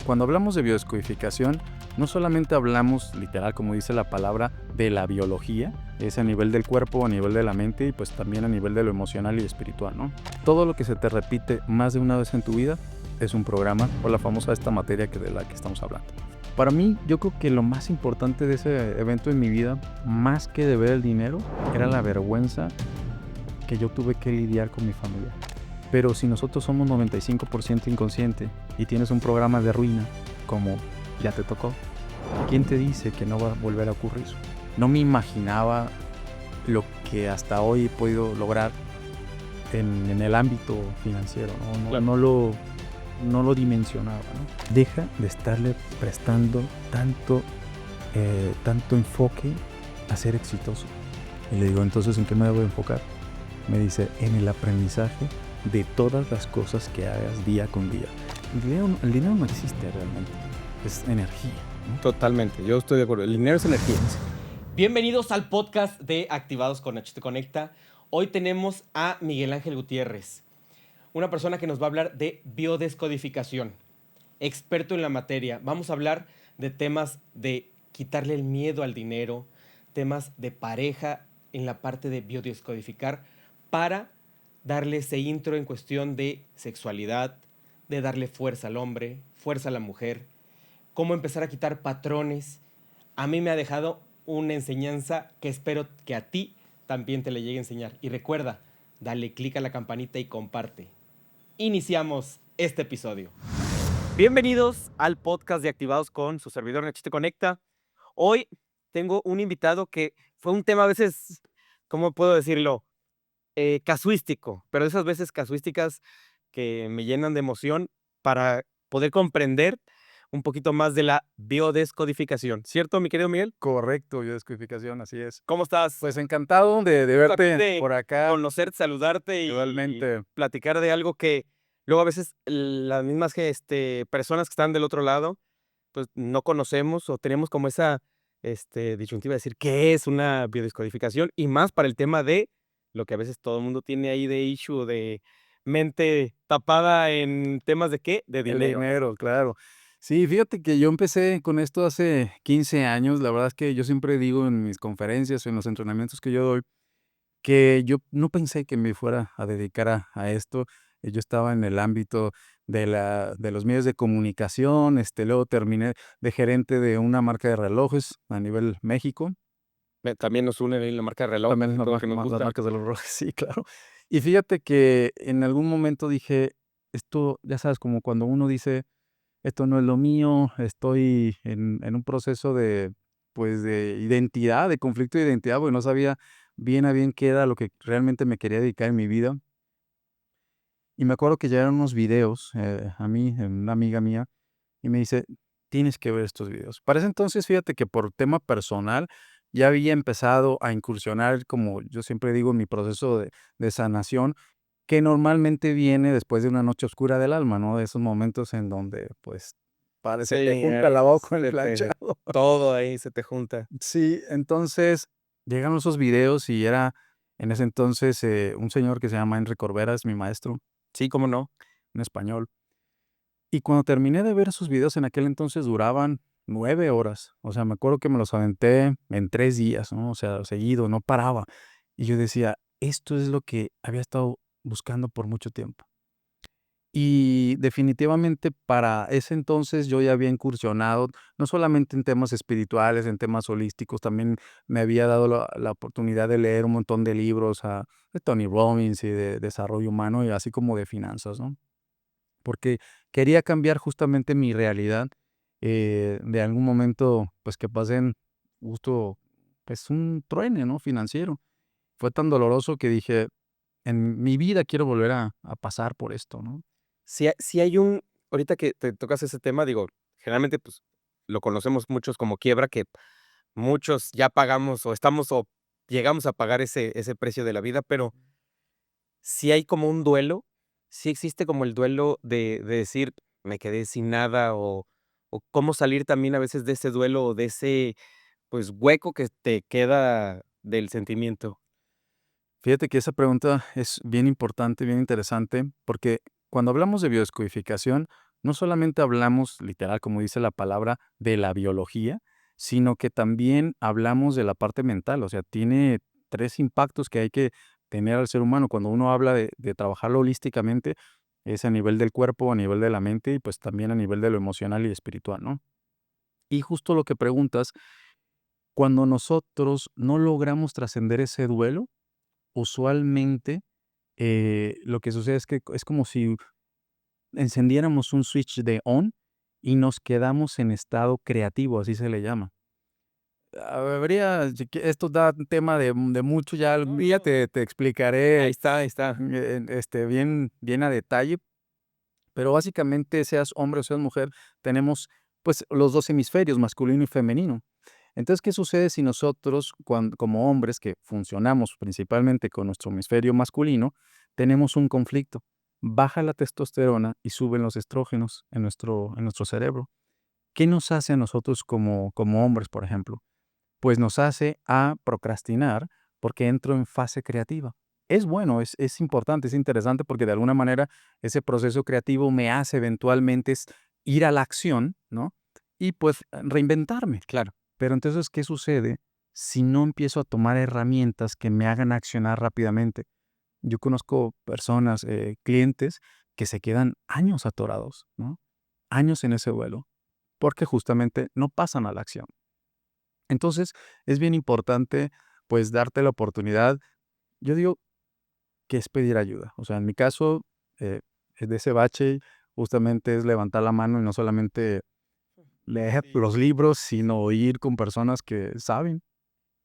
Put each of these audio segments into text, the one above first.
Cuando hablamos de biodescodificación, no solamente hablamos, literal, como dice la palabra, de la biología, es a nivel del cuerpo, a nivel de la mente y pues también a nivel de lo emocional y espiritual, ¿no? Todo lo que se te repite más de una vez en tu vida es un programa o la famosa esta materia de la que estamos hablando. Para mí, yo creo que lo más importante de ese evento en mi vida, más que de ver el dinero, era la vergüenza que yo tuve que lidiar con mi familia. Pero si nosotros somos 95% inconsciente y tienes un programa de ruina, como ya te tocó, ¿quién te dice que no va a volver a ocurrir? No me imaginaba lo que hasta hoy he podido lograr en el ámbito financiero, ¿no? Claro. No lo dimensionaba, ¿no? Deja de estarle prestando tanto enfoque a ser exitoso. Y le digo, entonces, ¿en qué me debo enfocar? Me dice, en el aprendizaje de todas las cosas que hagas día con día. El dinero no existe realmente, es energía, ¿no? Totalmente, yo estoy de acuerdo. El dinero es energía. Bienvenidos al podcast de Activados con HT Conecta. Hoy tenemos a Miguel Ángel Gutiérrez, una persona que nos va a hablar de biodescodificación, experto en la materia. Vamos a hablar de temas de quitarle el miedo al dinero, temas de pareja en la parte de biodescodificar para darle ese intro en cuestión de sexualidad, de darle fuerza al hombre, fuerza a la mujer, cómo empezar a quitar patrones. A mí me ha dejado una enseñanza que espero que a ti también te le llegue a enseñar. Y recuerda, dale click a la campanita y comparte. Iniciamos este episodio. Bienvenidos al podcast de Activados con su servidor Nachite Conecta. Hoy tengo un invitado que fue un tema a veces, ¿cómo puedo decirlo? Casuístico, pero esas veces casuísticas que me llenan de emoción para poder comprender un poquito más de la biodescodificación. ¿Cierto, mi querido Miguel? Correcto, biodescodificación, así es. ¿Cómo estás? Pues encantado de Aquí verte de por acá. conocerte, saludarte y Igualmente. platicar de algo que luego a veces las mismas personas que están del otro lado, pues no conocemos o tenemos como esa disyuntiva de decir qué es una biodescodificación y más para el tema de lo que a veces todo el mundo tiene ahí de issue, de mente tapada en temas de ¿qué? De El dinero. dinero, claro. Sí, fíjate que yo empecé con esto hace 15 años. La verdad es que yo siempre digo en mis conferencias, en los entrenamientos que yo doy, que yo no pensé que me fuera a dedicar a esto. Yo estaba en el ámbito de los medios de comunicación, luego terminé de gerente de una marca de relojes a nivel México. También nos une ahí la marca de reloj, También las todo lo que nos las gusta. marcas de los relojes, sí, claro. Y fíjate que en algún momento dije, esto, ya sabes, como cuando uno dice: "Esto no es lo mío, estoy en un proceso de, pues, de identidad, de conflicto de identidad", porque no sabía bien a bien qué era lo que realmente me quería dedicar en mi vida. Y me acuerdo que llegaron unos videos, a mí, una amiga mía, y me dice: "Tienes que ver estos videos". Para ese entonces, fíjate que por tema personal ya había empezado a incursionar, como yo siempre digo, en mi proceso de sanación, que normalmente viene después de una noche oscura del alma, ¿no? De esos momentos en donde, pues, se te junta el lavado con el planchado. Todo ahí se te junta. Sí, entonces llegaron esos videos y era en ese entonces, un señor que se llama Henry Corbera, es mi maestro, Sí, cómo no. en español. Y cuando terminé de ver esos videos, en aquel entonces duraban 9 horas. O sea, me acuerdo que me los aventé en 3 días, ¿no? O sea, seguido, no paraba. Y yo decía: "Esto es lo que había estado buscando por mucho tiempo". Y definitivamente para ese entonces yo ya había incursionado, no solamente en temas espirituales, en temas holísticos, también me había dado la oportunidad de leer un montón de libros, de Tony Robbins y de desarrollo humano, y así como de finanzas, ¿no? Porque quería cambiar justamente mi realidad, de algún momento, pues, que pasé en justo, pues, un truene, ¿no?, financiero. Fue tan doloroso que dije: "En mi vida quiero volver a pasar por esto", ¿no? Si hay ahorita que te tocas ese tema, digo, generalmente, pues, lo conocemos muchos como quiebra, que muchos ya pagamos o estamos o llegamos a pagar ese precio de la vida, pero si hay como un duelo, sí existe como el duelo de decir: "Me quedé sin nada", o cómo salir también a veces de ese duelo o de ese, pues, hueco que te queda del sentimiento. Fíjate que esa pregunta es bien importante, bien interesante, porque cuando hablamos de biodescodificación, no solamente hablamos, literal, como dice la palabra, de la biología, sino que también hablamos de la parte mental. O sea, tiene 3 impactos que hay que tener al ser humano. Cuando uno habla de trabajarlo holísticamente, es a nivel del cuerpo, a nivel de la mente y, pues, también a nivel de lo emocional y espiritual, ¿no? Y justo lo que preguntas, cuando nosotros no logramos trascender ese duelo, usualmente, lo que sucede es que es como si encendiéramos un switch de on y nos quedamos en estado creativo, así se le llama. Habría, esto da un tema de mucho, ya algún No, día no. te Ahí explicaré, está, ahí está. bien a detalle, pero básicamente, seas hombre o seas mujer, tenemos, pues, los 2 hemisferios, masculino y femenino. Entonces, ¿qué sucede si nosotros, como hombres que funcionamos principalmente con nuestro hemisferio masculino, tenemos un conflicto? Baja la testosterona y suben los estrógenos en nuestro cerebro. ¿Qué nos hace a nosotros como hombres, por ejemplo? Pues nos hace a procrastinar porque entro en fase creativa. Es bueno, es importante, es interesante porque de alguna manera ese proceso creativo me hace eventualmente ir a la acción, ¿no? Y pues reinventarme. Claro. Pero entonces, ¿qué sucede si no empiezo a tomar herramientas que me hagan accionar rápidamente? Yo conozco personas, clientes, que se quedan años atorados, ¿no? Años en ese vuelo, porque justamente no pasan a la acción. Entonces, es bien importante, pues, darte la oportunidad. Yo digo que es pedir ayuda. O sea, en mi caso, eh, de ese bache, justamente es levantar la mano y no solamente leer Sí. los libros, sino ir con personas que saben,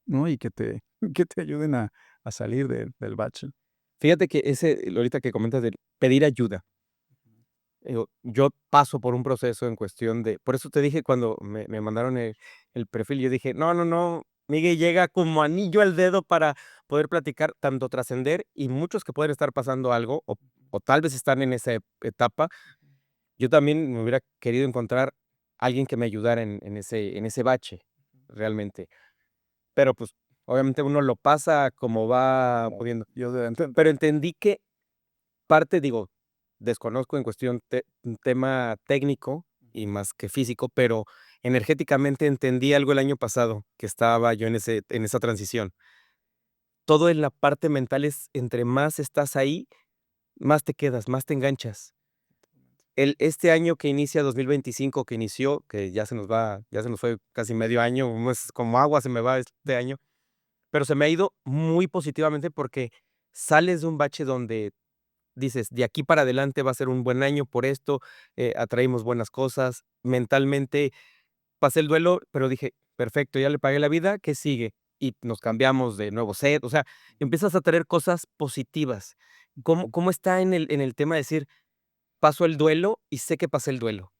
¿no? Y que te que te ayuden a salir del bache. Fíjate que ahorita que comentas de pedir ayuda, yo paso por un proceso en cuestión de por eso te dije cuando me mandaron el perfil, yo dije: "No, no, no, Miguel llega como anillo al dedo para poder platicar, tanto trascender y muchos que pueden estar pasando algo, o tal vez están en esa etapa". Yo también me hubiera querido encontrar alguien que me ayudara en ese bache, realmente. Pero, pues, obviamente uno lo pasa como va Como pudiendo. Dios debe entender. Pero entendí que parte, digo, desconozco en cuestión un tema técnico y más que físico, pero energéticamente entendí algo el año pasado, que estaba yo en esa transición. Todo en la parte mental es entre más estás ahí, más te quedas, más te enganchas. Este año que inicia 2025, que inició, que ya se nos fue casi medio año, como agua se me va este año, pero se me ha ido muy positivamente porque sales de un bache donde dices: "De aquí para adelante va a ser un buen año por esto, atraímos buenas cosas". Mentalmente pasé el duelo, pero dije: "Perfecto, ya le pagué la vida, ¿qué sigue?". Y nos cambiamos de nuevo set, o sea, empiezas a traer cosas positivas. ¿Cómo está en el tema de decir: "Paso el duelo y sé que pasé el duelo"?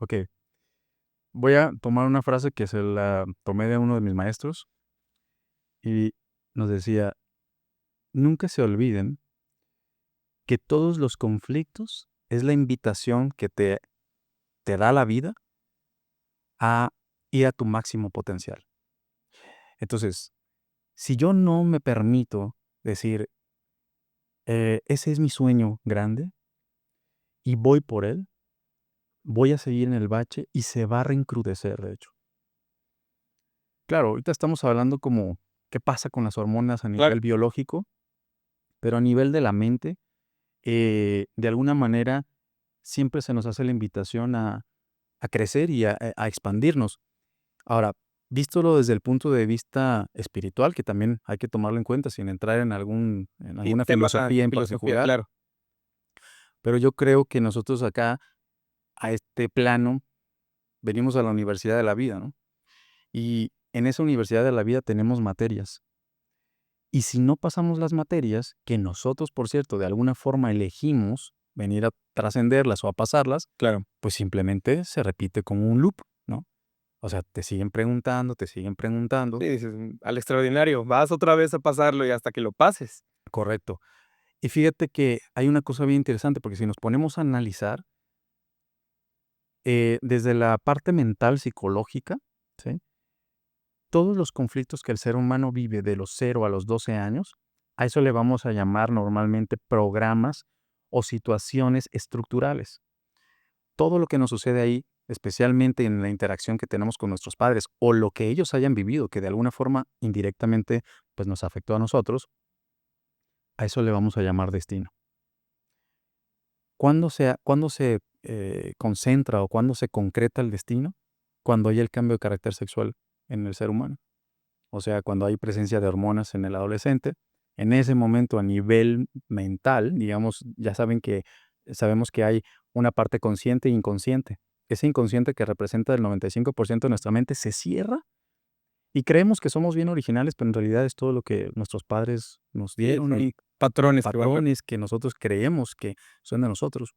Okey, voy a tomar una frase que se la tomé de uno de mis maestros y nos decía: "Nunca se olviden que todos los conflictos es la invitación que te da la vida a ir a tu máximo potencial". Entonces, si yo no me permito decir, ese es mi sueño grande y voy por él, voy a seguir en el bache y se va a reencrudecer, de hecho. Claro, ahorita estamos hablando como qué pasa con las hormonas a Claro. nivel biológico, pero a nivel de la mente, de alguna manera, siempre se nos hace la invitación a crecer y a expandirnos. Ahora, vístolo desde el punto de vista espiritual, que también hay que tomarlo en cuenta sin entrar en Y alguna tema filosofía en filosofía, particular, claro. pero yo creo que nosotros acá, a este plano, venimos a la universidad de la vida, ¿no? Y en esa universidad de la vida tenemos materias. Y si no pasamos las materias, que nosotros, por cierto, de alguna forma elegimos venir a trascenderlas o a pasarlas, Claro. pues simplemente se repite como un loop, ¿no? O sea, te siguen preguntando, te siguen preguntando. Sí, dices: Al extraordinario, vas otra vez a pasarlo y hasta que lo pases". Correcto. Y fíjate que hay una cosa bien interesante, porque si nos ponemos a analizar, desde la parte mental psicológica, ¿sí? Todos los conflictos que el ser humano vive de los 0 a los 12 años, a eso le vamos a llamar normalmente programas o situaciones estructurales. todo lo que nos sucede ahí, especialmente en la interacción que tenemos con nuestros padres o lo que ellos hayan vivido, que de alguna forma indirectamente pues nos afectó a nosotros, a eso le vamos a llamar destino. ¿Cuándo se concentra o cuándo se concreta el destino? Cuando hay el cambio de carácter sexual en el ser humano. O sea, cuando hay presencia de hormonas en el adolescente, en ese momento a nivel mental, digamos, ya sabemos que hay una parte consciente e inconsciente. Ese inconsciente que representa el 95% de nuestra mente se cierra y creemos que somos bien originales, pero en realidad es todo lo que nuestros padres nos Sí, dieron son y patrones que van patrones que nosotros creemos que son de nosotros.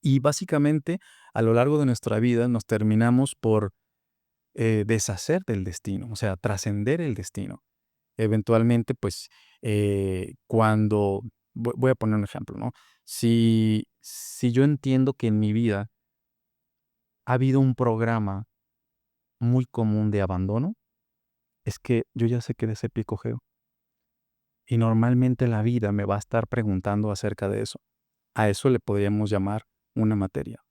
Y básicamente, a lo largo de nuestra vida nos terminamos por deshacer del destino, o sea, trascender el destino. Eventualmente, pues, cuando voy a poner un ejemplo, ¿no? Si yo entiendo que en mi vida ha habido un programa muy común de abandono, es que yo ya sé que de ese pico geo. Y normalmente la vida me va a estar preguntando acerca de eso. A eso le podríamos llamar una materia.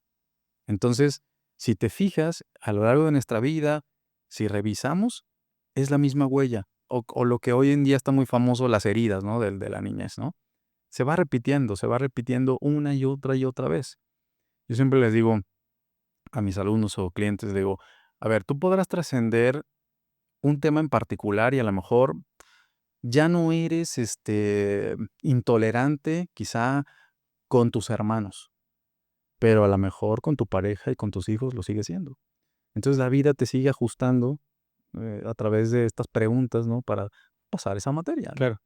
Entonces, si te fijas, a lo largo de nuestra vida, si revisamos, es la misma huella. O lo que hoy en día está muy famoso, las heridas, ¿no? De la niñez, ¿no? Se va repitiendo una y otra vez. Yo siempre les digo a mis alumnos o clientes, digo, a ver, tú podrás trascender un tema en particular y a lo mejor ya no eres intolerante, quizá con tus hermanos, pero a lo mejor con tu pareja y con tus hijos lo sigue siendo. Entonces la vida te sigue ajustando a través de estas preguntas, ¿no? Para pasar esa materia, ¿no? claro.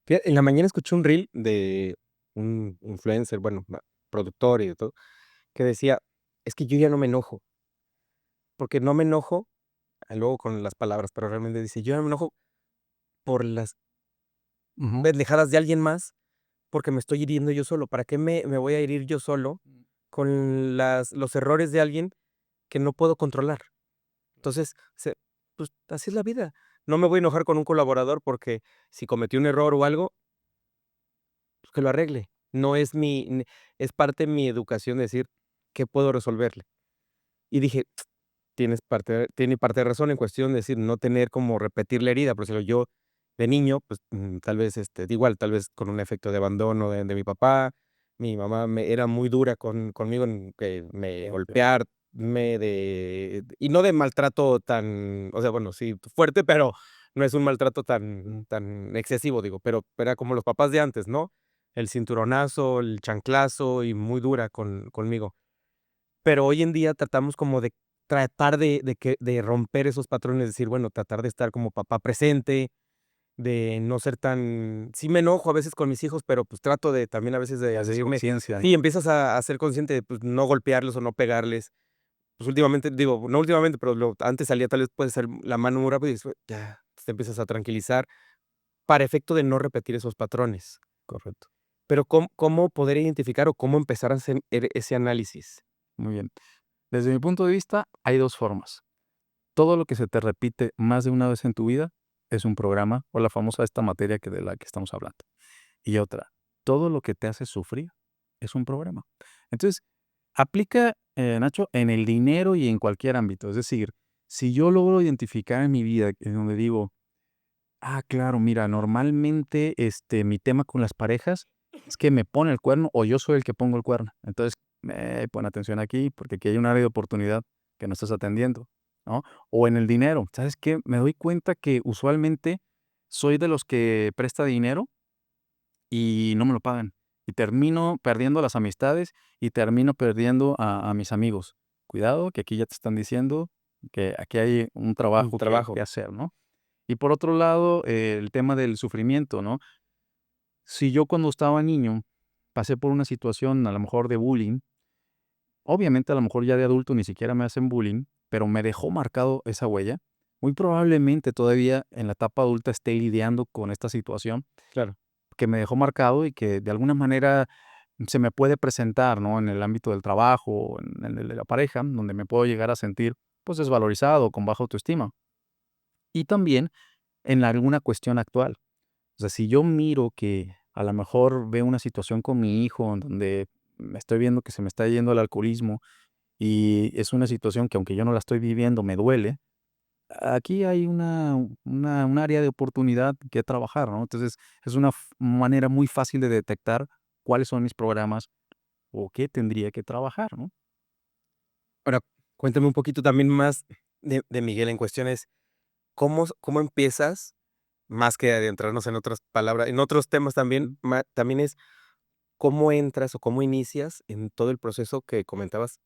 En la mañana escuché un reel de un influencer, bueno, productor y de todo, que decía: "Es que yo ya no me enojo, porque no me enojo", luego con las palabras, pero realmente dice: "Yo ya no me enojo por las Ujú. pendejadas de alguien más, porque me estoy hiriendo yo solo. ¿Para qué me voy a herir yo solo con los errores de alguien que no puedo controlar?". Entonces, pues, así es la vida. No me voy a enojar con un colaborador porque si cometió un error o algo, pues, que lo arregle. No es es parte de mi educación decir, ¿qué puedo resolverle? Y dije, tiene parte de razón en cuestión de decir, no tener como repetir la herida, por ejemplo, yo de niño, pues, tal vez, igual, tal vez con un efecto de abandono de mi papá, mi mamá era muy dura conmigo en que me Okey. golpearme y no de maltrato tan, o sea, bueno, sí, fuerte, pero no es un maltrato tan excesivo, digo, pero era como los papás de antes, ¿no? El cinturonazo, el chanclazo y muy dura conmigo. Pero hoy en día tratamos como de tratar de romper esos patrones, decir, bueno, tratar de estar como papá presente, de no ser tan sí me enojo a veces con mis hijos, pero, pues, trato de también a veces de Haces decirme conciencia. sí, empiezas a ser consciente de, pues, no golpearlos o no pegarles. Pues, últimamente, digo, no últimamente, pero antes salía tal vez puede ser la mano muy rápido y después ya te empiezas a tranquilizar para efecto de no repetir esos patrones. Correcto. Pero, ¿cómo poder identificar o cómo empezar a hacer ese análisis? Muy bien. Desde mi punto de vista, hay 2 formas. Todo lo que se te repite más de una vez en tu vida es un programa o la famosa esta materia que de la que estamos hablando. Y otra, todo lo que te hace sufrir es un programa. Entonces, aplica, Nacho, en el dinero y en cualquier ámbito. Es decir, si yo logro identificar en mi vida en donde digo: "Ah, claro, mira, normalmente, mi tema con las parejas es que me pone el cuerno o yo soy el que pongo el cuerno. Entonces, pon atención aquí, porque aquí hay un área de oportunidad que no estás atendiendo", ¿no? O en el dinero, ¿sabes qué? Me doy cuenta que usualmente soy de los que presta dinero y no me lo pagan. Y termino perdiendo las amistades y termino perdiendo a mis amigos. Cuidado, que aquí ya te están diciendo que aquí hay un Un trabajo que trabajo. hacer, ¿no? Y por otro lado, el tema del sufrimiento, ¿no? Si yo cuando estaba niño pasé por una situación a lo mejor de bullying, obviamente a lo mejor ya de adulto ni siquiera me hacen bullying, pero me dejó marcado esa huella. Muy probablemente todavía en la etapa adulta esté lidiando con esta situación Claro. que me dejó marcado y que de alguna manera se me puede presentar, ¿no? En el ámbito del trabajo, en el de la pareja, donde me puedo llegar a sentir pues desvalorizado, con baja autoestima. Y también en alguna cuestión actual. O sea, si yo miro que a lo mejor veo una situación con mi hijo en donde me estoy viendo que se me está yendo el alcoholismo y es una situación que aunque yo no la estoy viviendo, me duele, aquí hay un área de oportunidad que trabajar, ¿no? Entonces, es una manera muy fácil de detectar cuáles son mis programas o qué tendría que trabajar, ¿no? Ahora, cuéntame un poquito también más de Miguel en cuestiones, ¿cómo empiezas? Más que adentrarnos en otras palabras, en otros temas también, también es cómo entras o cómo inicias en todo el proceso que comentabas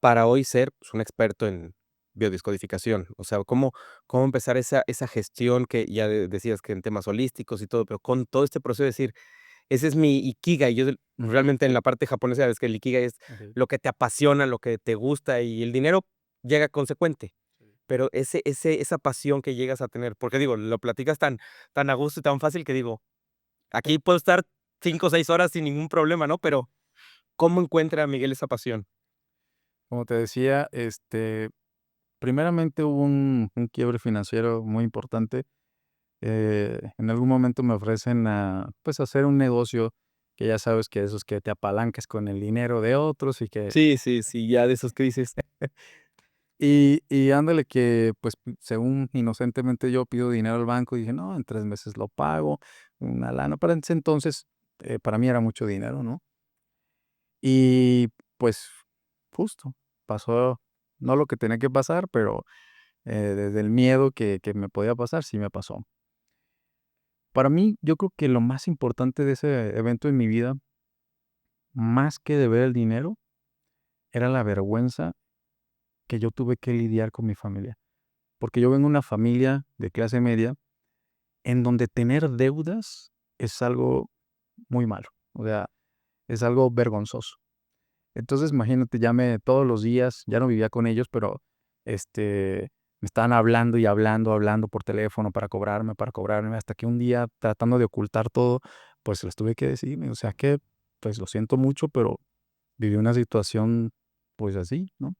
para hoy ser, pues, un experto en biodescodificación. O sea, cómo empezar esa gestión que ya decías que en temas holísticos y todo, pero con todo este proceso de decir: "Ese es mi ikigai". Yo realmente en la parte japonesa ves que el ikigai es Okey. lo que te apasiona, lo que te gusta, y el dinero llega consecuente. Sí. Pero esa pasión que llegas a tener, porque digo, lo platicas tan a gusto y tan fácil que digo, aquí puedo estar 5 o 6 horas sin ningún problema, ¿no? Pero, ¿cómo encuentra Miguel esa pasión? Como te decía, primeramente hubo un quiebre financiero muy importante. En algún momento me ofrecen pues, hacer un negocio que ya sabes que esos que te apalancas con el dinero de otros y que Sí, sí, sí, ya de esos que dices, y ándale que, pues, según inocentemente yo pido dinero al banco y dije: "No, en 3 meses lo pago", una lana. Para ese entonces, para mí era mucho dinero, ¿no? Y, pues, justo, pasó, no lo que tenía que pasar, pero, desde el miedo que me podía pasar, sí me pasó. Para mí, yo creo que lo más importante de ese evento en mi vida, más que de ver el dinero, era la vergüenza que yo tuve que lidiar con mi familia. Porque yo vengo de una familia de clase media en donde tener deudas es algo muy malo, o sea, es algo vergonzoso. Entonces, imagínate, todos los días, ya no vivía con ellos, pero, me estaban hablando y hablando, hablando por teléfono para cobrarme, hasta que un día, tratando de ocultar todo, pues, les tuve que decir, o sea que, pues, lo siento mucho, pero viví una situación, pues, así, ¿no?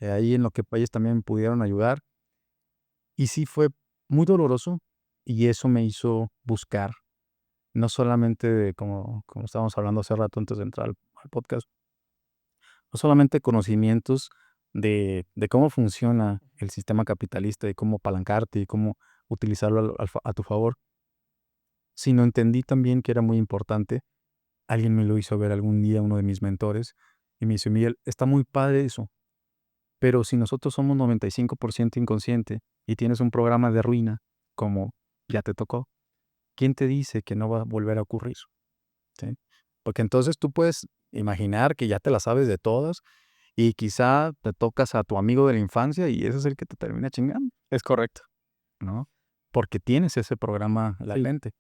Ahí en lo que ellos también me pudieron ayudar, y sí fue muy doloroso, y eso me hizo buscar, no solamente de como estábamos hablando hace rato antes de entrar al podcast, no solamente conocimientos de cómo funciona el sistema capitalista y cómo apalancarte y cómo utilizarlo a tu favor, sino entendí también que era muy importante. Alguien me lo hizo ver algún día, uno de mis mentores, y me dice: "Miguel, está muy padre eso, pero si nosotros somos 95% inconsciente y tienes un programa de ruina, como ya te tocó, ¿quién te dice que no va a volver a ocurrir?". ¿Sí? Porque entonces tú puedes imaginar que ya te la sabes de todas y quizá te tocas a tu amigo de la infancia y ese es el que te termina chingando, es correcto. ¿no? Porque tienes ese programa Sí. latente.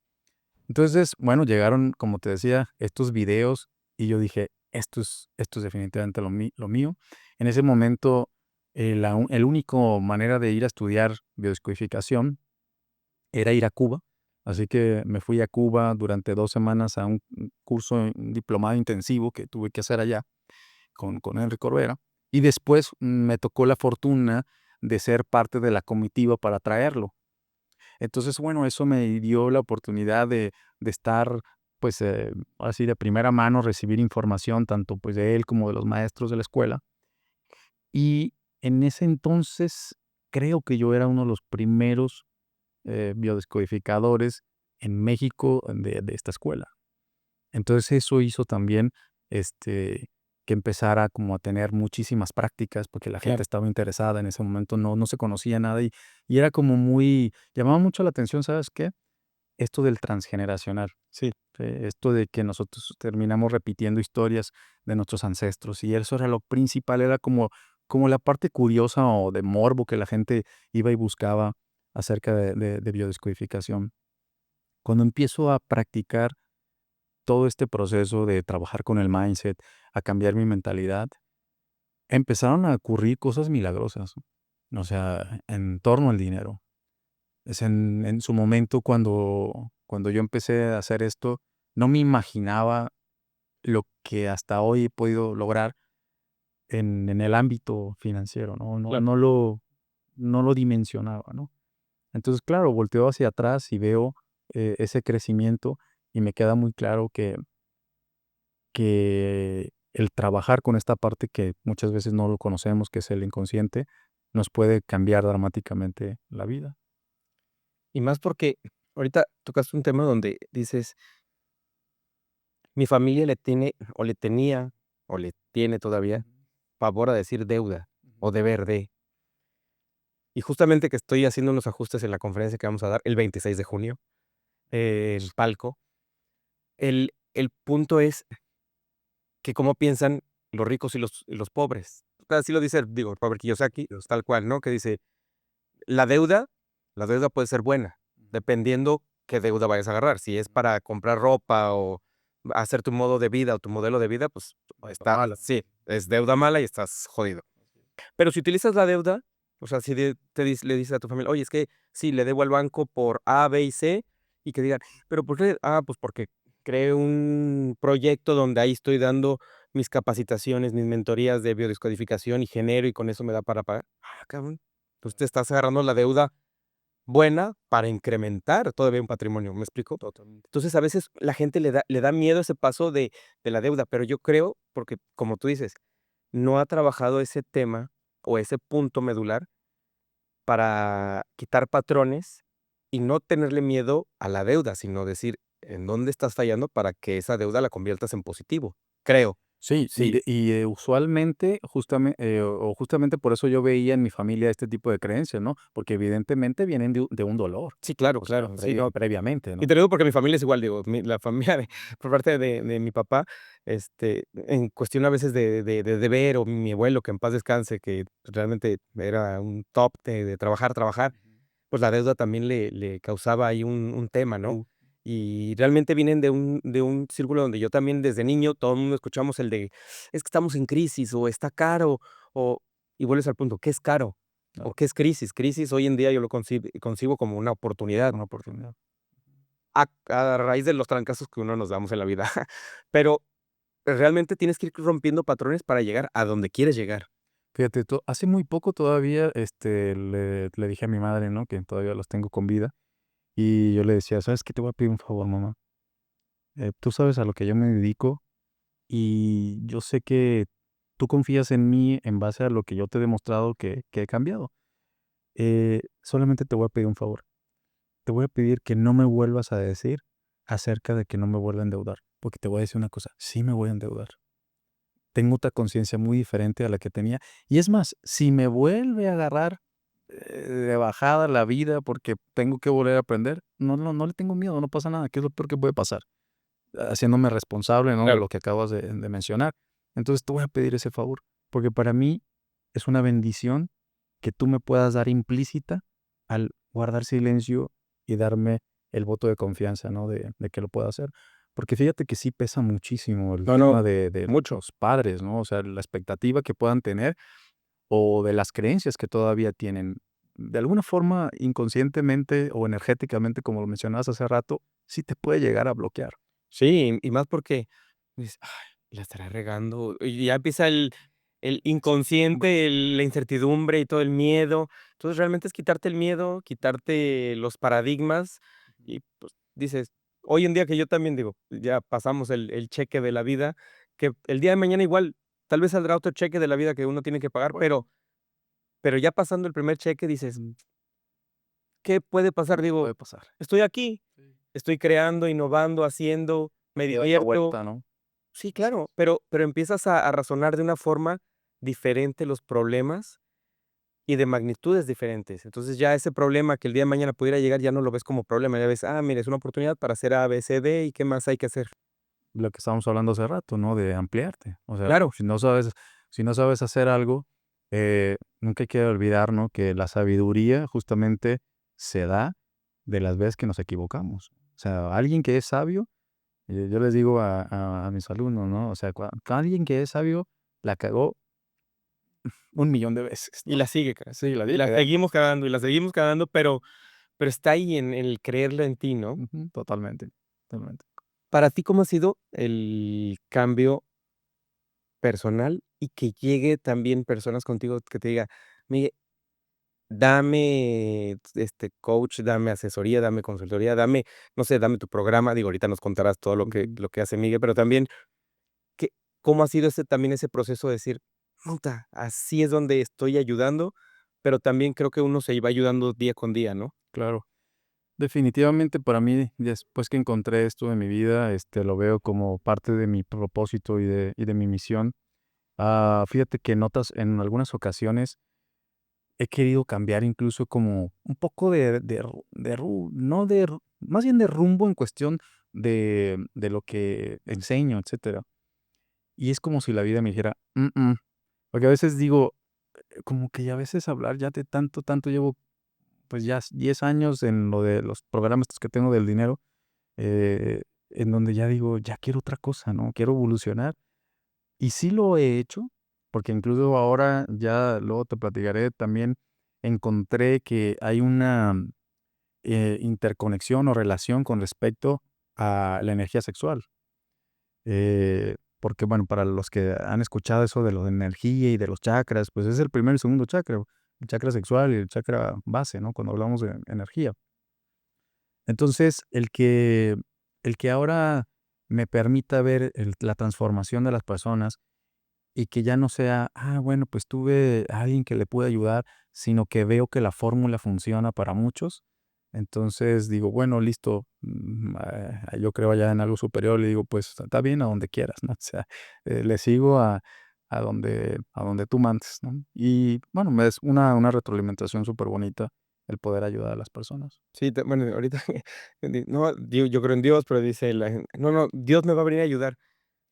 Entonces, bueno, llegaron, como te decía, estos videos y yo dije, esto es definitivamente lo mío. En ese momento, el único manera de ir a estudiar biodescodificación era ir a Cuba. Así que me fui a Cuba durante 2 semanas a un curso, un diplomado intensivo que tuve que hacer allá con Henry Corbera. Y después me tocó la fortuna de ser parte de la comitiva para traerlo. Entonces, bueno, eso me dio la oportunidad de estar, pues, así de primera mano, recibir información tanto pues de él como de los maestros de la escuela. Y en ese entonces creo que yo era uno de los primeros biodescodificadores en México de esta escuela. Entonces eso hizo también que empezara como a tener muchísimas prácticas porque la gente Claro. estaba interesada en ese momento, no se conocía nada y era como muy, llamaba mucho la atención, ¿sabes qué? Esto del transgeneracional, Sí. esto de que nosotros terminamos repitiendo historias de nuestros ancestros y eso era lo principal, era como la parte curiosa o de morbo que la gente iba y buscaba acerca de biodescodificación. Cuando empiezo a practicar todo este proceso de trabajar con el mindset, a cambiar mi mentalidad, empezaron a ocurrir cosas milagrosas, ¿no? O sea, en torno al dinero. Es en su momento cuando yo empecé a hacer esto, no me imaginaba lo que hasta hoy he podido lograr en el ámbito financiero, ¿no? Claro. No lo dimensionaba, ¿no? Entonces, claro, volteo hacia atrás y veo ese crecimiento y me queda muy claro que el trabajar con esta parte que muchas veces no lo conocemos, que es el inconsciente, nos puede cambiar dramáticamente la vida. Y más porque ahorita tocaste un tema donde dices, mi familia le tiene, o le tenía, o le tiene todavía, pavor a decir deuda o deber de. Y justamente que estoy haciendo unos ajustes en la conferencia que vamos a dar el 26 de junio, el palco, el punto es que cómo piensan los ricos y los pobres. Así lo dice, digo, Robert Kiyosaki, pues, tal cual, ¿no? Que dice, la deuda la deuda puede ser buena, dependiendo qué deuda vayas a agarrar. Si es para comprar ropa o hacer tu modo de vida o tu modelo de vida, pues Está está mala. sí, es deuda mala y estás jodido. Pero si utilizas la deuda, o sea, si le dices a tu familia: "Oye, es que sí, le debo al banco por A, B y C", y que digan: "¿Pero por qué?". "Ah, pues porque creé un proyecto donde ahí estoy dando mis capacitaciones, mis mentorías de biodescodificación y genero, y con eso me da para pagar". Ah, cabrón. Entonces te estás agarrando la deuda buena para incrementar todavía un patrimonio, ¿me explico? Totalmente. Entonces, a veces la gente le da miedo ese paso de la deuda, pero yo creo, porque como tú dices, no ha trabajado ese tema o ese punto medular para quitar patrones y no tenerle miedo a la deuda, sino decir en dónde estás fallando para que esa deuda la conviertas en positivo, creo. Sí, Sí, usualmente, justamente por eso yo veía en mi familia este tipo de creencias, ¿no? Porque evidentemente vienen de un dolor, sí, claro, o sea, claro. Sí, no. previamente, Y ¿no? te lo digo porque mi familia es igual, digo, la familia por parte de mi papá, en cuestión a veces de deber, o mi abuelo, que en paz descanse, que realmente era un top de trabajar, trabajar, pues la deuda también le causaba ahí un tema, ¿no? Sí. Y realmente vienen de un círculo donde yo también desde niño, todo el mundo escuchamos el de: "Es que estamos en crisis", o "Está caro", o y vuelves al punto, ¿qué es caro? ¿O Claro, qué es crisis? Crisis hoy en día yo lo concibo como una oportunidad una oportunidad. a raíz de los trancazos que uno nos damos en la vida. Pero realmente tienes que ir rompiendo patrones para llegar a donde quieres llegar. Fíjate, hace muy poco todavía, le dije a mi madre, ¿no? Que todavía los tengo con vida, y yo le decía: "¿Sabes qué? Te voy a pedir un favor, mamá. Tú sabes a lo que yo me dedico, y yo sé que tú confías en mí en base a lo que yo te he demostrado que he cambiado. Solamente te voy a pedir un favor. Te voy a pedir que no me vuelvas a decir acerca de que no me vuelva a endeudar, porque te voy a decir una cosa, sí me voy a endeudar. Tengo otra conciencia muy diferente a la que tenía. Y es más, si me vuelve a agarrar de bajada la vida porque tengo que volver a aprender, no le tengo miedo, no pasa nada. ¿Qué es lo peor que puede pasar? Haciéndome responsable, ¿no? De Claro. lo que acabas de mencionar. Entonces te voy a pedir ese favor, porque para mí es una bendición que tú me puedas dar implícita al guardar silencio y darme el voto de confianza, ¿no? De que lo pueda hacer. Porque fíjate que sí pesa muchísimo el No, tema no, de mucho. los padres, ¿no? O sea, la expectativa que puedan tener o de las creencias que todavía tienen. De alguna forma, inconscientemente o energéticamente, como lo mencionabas hace rato, sí te puede llegar a bloquear. Sí, y más porque dices: "Ay, la estaré regando", y ya empieza el inconsciente, la incertidumbre y todo el miedo. Entonces, realmente es quitarte el miedo, quitarte los paradigmas y, pues, dices hoy en día que yo también digo, ya pasamos el cheque de la vida, que el día de mañana igual, tal vez saldrá otro cheque de la vida que uno tiene que pagar, Bueno, pero ya pasando el primer cheque dices: "¿Qué puede pasar?". Digo, puede pasar. estoy aquí, Sí. estoy creando, innovando, haciendo, me Y dando divierto. vuelta, ¿no? Sí, claro, pero empiezas a razonar de una forma diferente los problemas y de magnitudes diferentes. Entonces, ya ese problema que el día de mañana pudiera llegar, ya no lo ves como problema, ya ves, mira, es una oportunidad para hacer A, B, C, D, ¿y qué más hay que hacer? Lo que estábamos hablando hace rato, ¿no? De ampliarte. O sea, Claro, si no sabes hacer algo, nunca hay que olvidar, ¿no? Que la sabiduría justamente se da de las veces que nos equivocamos. O sea, alguien que es sabio, yo les digo a mis alumnos, ¿no? O sea, alguien que es sabio la cagó 1 millón de veces, y ¿no? la sigue, Sí, la y di la cagando. seguimos cagando, y la seguimos cagando, pero está ahí en el creerlo en ti, ¿no? Ujú, totalmente, totalmente. Para ti, ¿cómo ha sido el cambio personal y que llegue también personas contigo que te diga: "Mire, dame, coach, dame asesoría, dame consultoría, dame, no sé, dame tu programa", digo, ahorita nos contarás todo lo que Ujú. lo que hace Miguel, pero también, ¿Cómo ha sido también ese proceso de decir, puta, así es donde estoy ayudando, pero también creo que uno se va ayudando día con día, ¿no? Claro. Definitivamente para mí, después que encontré esto en mi vida, lo veo como parte de mi propósito y de mi misión. Fíjate que notas en algunas ocasiones he querido cambiar incluso como un poco no más bien de rumbo en cuestión de lo que enseño, etcétera. Y es como si la vida me dijera, porque a veces digo, como que ya a veces hablar ya de tanto llevo, pues ya 10 años en lo de los programas estos que tengo del dinero, en donde ya digo, ya quiero otra cosa, ¿no? Quiero evolucionar. Y sí lo he hecho, porque incluso ahora ya luego te platicaré, también encontré que hay una interconexión o relación con respecto a la energía sexual. Porque bueno, para los que han escuchado eso de lo de energía y de los chakras, pues es el primer y segundo chakra, el chakra sexual y el chakra base, ¿no? Cuando hablamos de energía. Entonces, el que ahora me permita ver la transformación de las personas y que ya no sea, bueno, pues tuve a alguien que le pude ayudar, sino que veo que la fórmula funciona para muchos. Entonces digo, bueno, listo, yo creo ya en algo superior, le digo, pues está bien a donde quieras, ¿no? O sea, le sigo a donde tú mandes, ¿no? Y bueno, es una retroalimentación súper bonita el poder ayudar a las personas. Sí, bueno, ahorita, no, yo creo en Dios, pero dice la gente, no, no, Dios me va a venir a ayudar.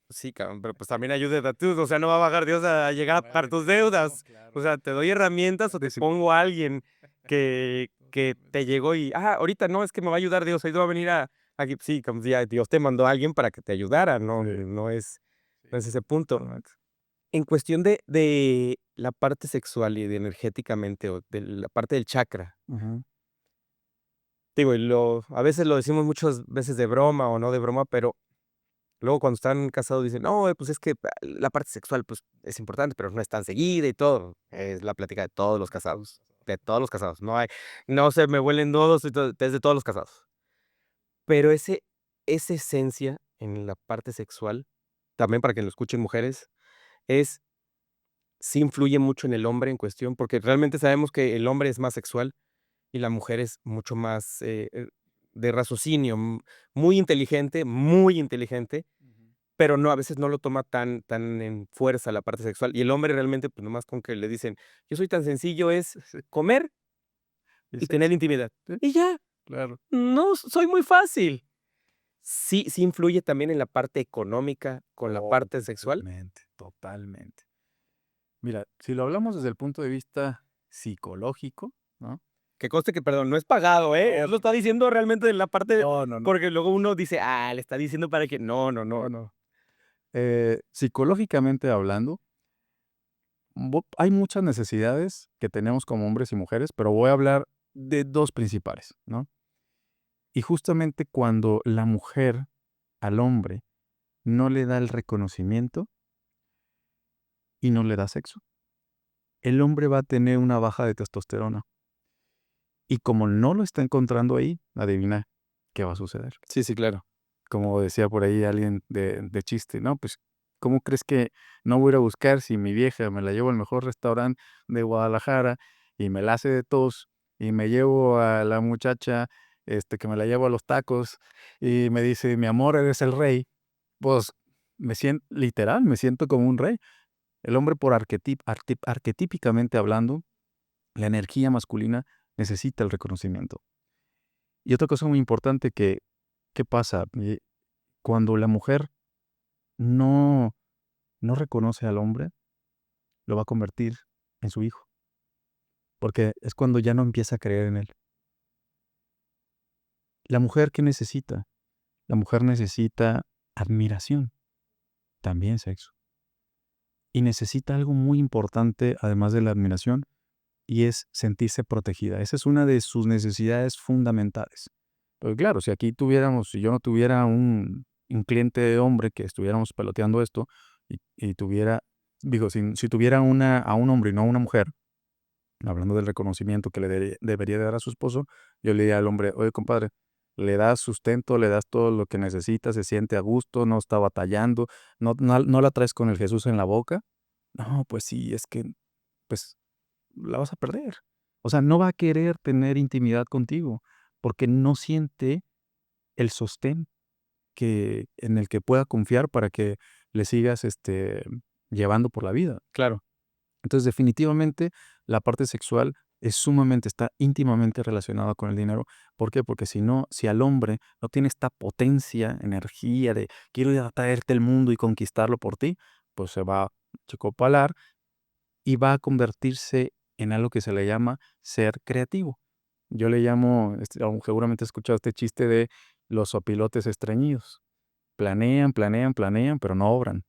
Sí, cabrón, pero pues también ayúdate a tú, o sea, no va a bajar Dios a llegar a pagar tus deudas. O sea, te doy herramientas o te pongo a alguien que te llegó y, ahorita no, es que me va a ayudar Dios, ahí va a venir aquí. Sí, como si ya Dios te mandó a alguien para que te ayudara, no, Sí, no es ese punto. totalmente. En cuestión de la parte sexual y de energéticamente o de la parte del chakra, Ujú. digo, a veces lo decimos muchas veces de broma o no de broma, pero luego cuando están casados dicen: "No, pues es que la parte sexual, pues, es importante, pero no es tan seguida y todo". Es la plática de todos los casados. No se me huelen todos, es de todos los casados. Pero esa esencia en la parte sexual, también para que lo escuchen mujeres, es sí influye mucho en el hombre en cuestión, porque realmente sabemos que el hombre es más sexual y la mujer es mucho más, de raciocinio, muy inteligente, pero no, a veces no lo toma tan en fuerza la parte sexual. Y el hombre realmente, pues, nomás con que le dicen: "Yo soy tan sencillo, es Sí, comer y y tener sexo. intimidad". Sí, Y ya, claro. no, soy muy fácil. Sí influye también en la parte económica con la Oh, parte sexual. totalmente, totalmente. Mira, si lo hablamos desde el punto de vista psicológico, ¿no? Que conste que, perdón, no es pagado, ¿eh? Él lo está diciendo realmente en la parte No, no, no, porque luego uno dice: le está diciendo para que no, no, no. no, no. Psicológicamente hablando, hay muchas necesidades que tenemos como hombres y mujeres, pero voy a hablar de dos principales, ¿no? Y justamente cuando la mujer al hombre no le da el reconocimiento y no le da sexo, el hombre va a tener una baja de testosterona. Y como no lo está encontrando ahí, adivina qué va a suceder. Sí, sí, claro. Como decía por ahí alguien de chiste, ¿no? Pues, ¿cómo crees que no voy a ir a buscar si mi vieja me la llevo al mejor restaurante de Guadalajara y me la hace de tos y me llevo a la muchacha, que me la llevo a los tacos y me dice: "Mi amor, eres el rey"? Pues, literal, me siento como un rey. El hombre por arquetípicamente hablando, la energía masculina necesita el reconocimiento. Y otra cosa muy importante ¿qué pasa? Cuando la mujer no reconoce al hombre, lo va a convertir en su hijo, porque es cuando ya no empieza a creer en él. ¿La mujer qué necesita? La mujer necesita admiración, también sexo. Y necesita algo muy importante, además de la admiración, y es sentirse protegida. Esa es una de sus necesidades fundamentales. Pero claro, si yo no tuviera un cliente hombre que estuviéramos peloteando esto y tuviera, digo, si tuviera a un hombre y no a una mujer, hablando del reconocimiento que le debería dar a su esposo, yo le diría al hombre: "Oye, compadre, le das sustento, le das todo lo que necesita, se siente a gusto, no está batallando, no la traes con el Jesús en la boca. No, pues sí, es que, pues, la vas a perder. O sea, no va a querer tener intimidad contigo, porque no siente el sostén en el que pueda confiar para que le sigas, llevando por la vida. Claro. Entonces, definitivamente, la parte sexual está íntimamente relacionada con el dinero. ¿Por qué? Porque si al hombre no tiene esta potencia, energía de quiero ir a traerte el mundo y conquistarlo por ti, pues se va a chicopalar y va a convertirse en algo que se le llama ser creativo. Yo le llamo, seguramente has escuchado este chiste de los sopilotes estreñidos. Planean, planean, planean, pero no obran.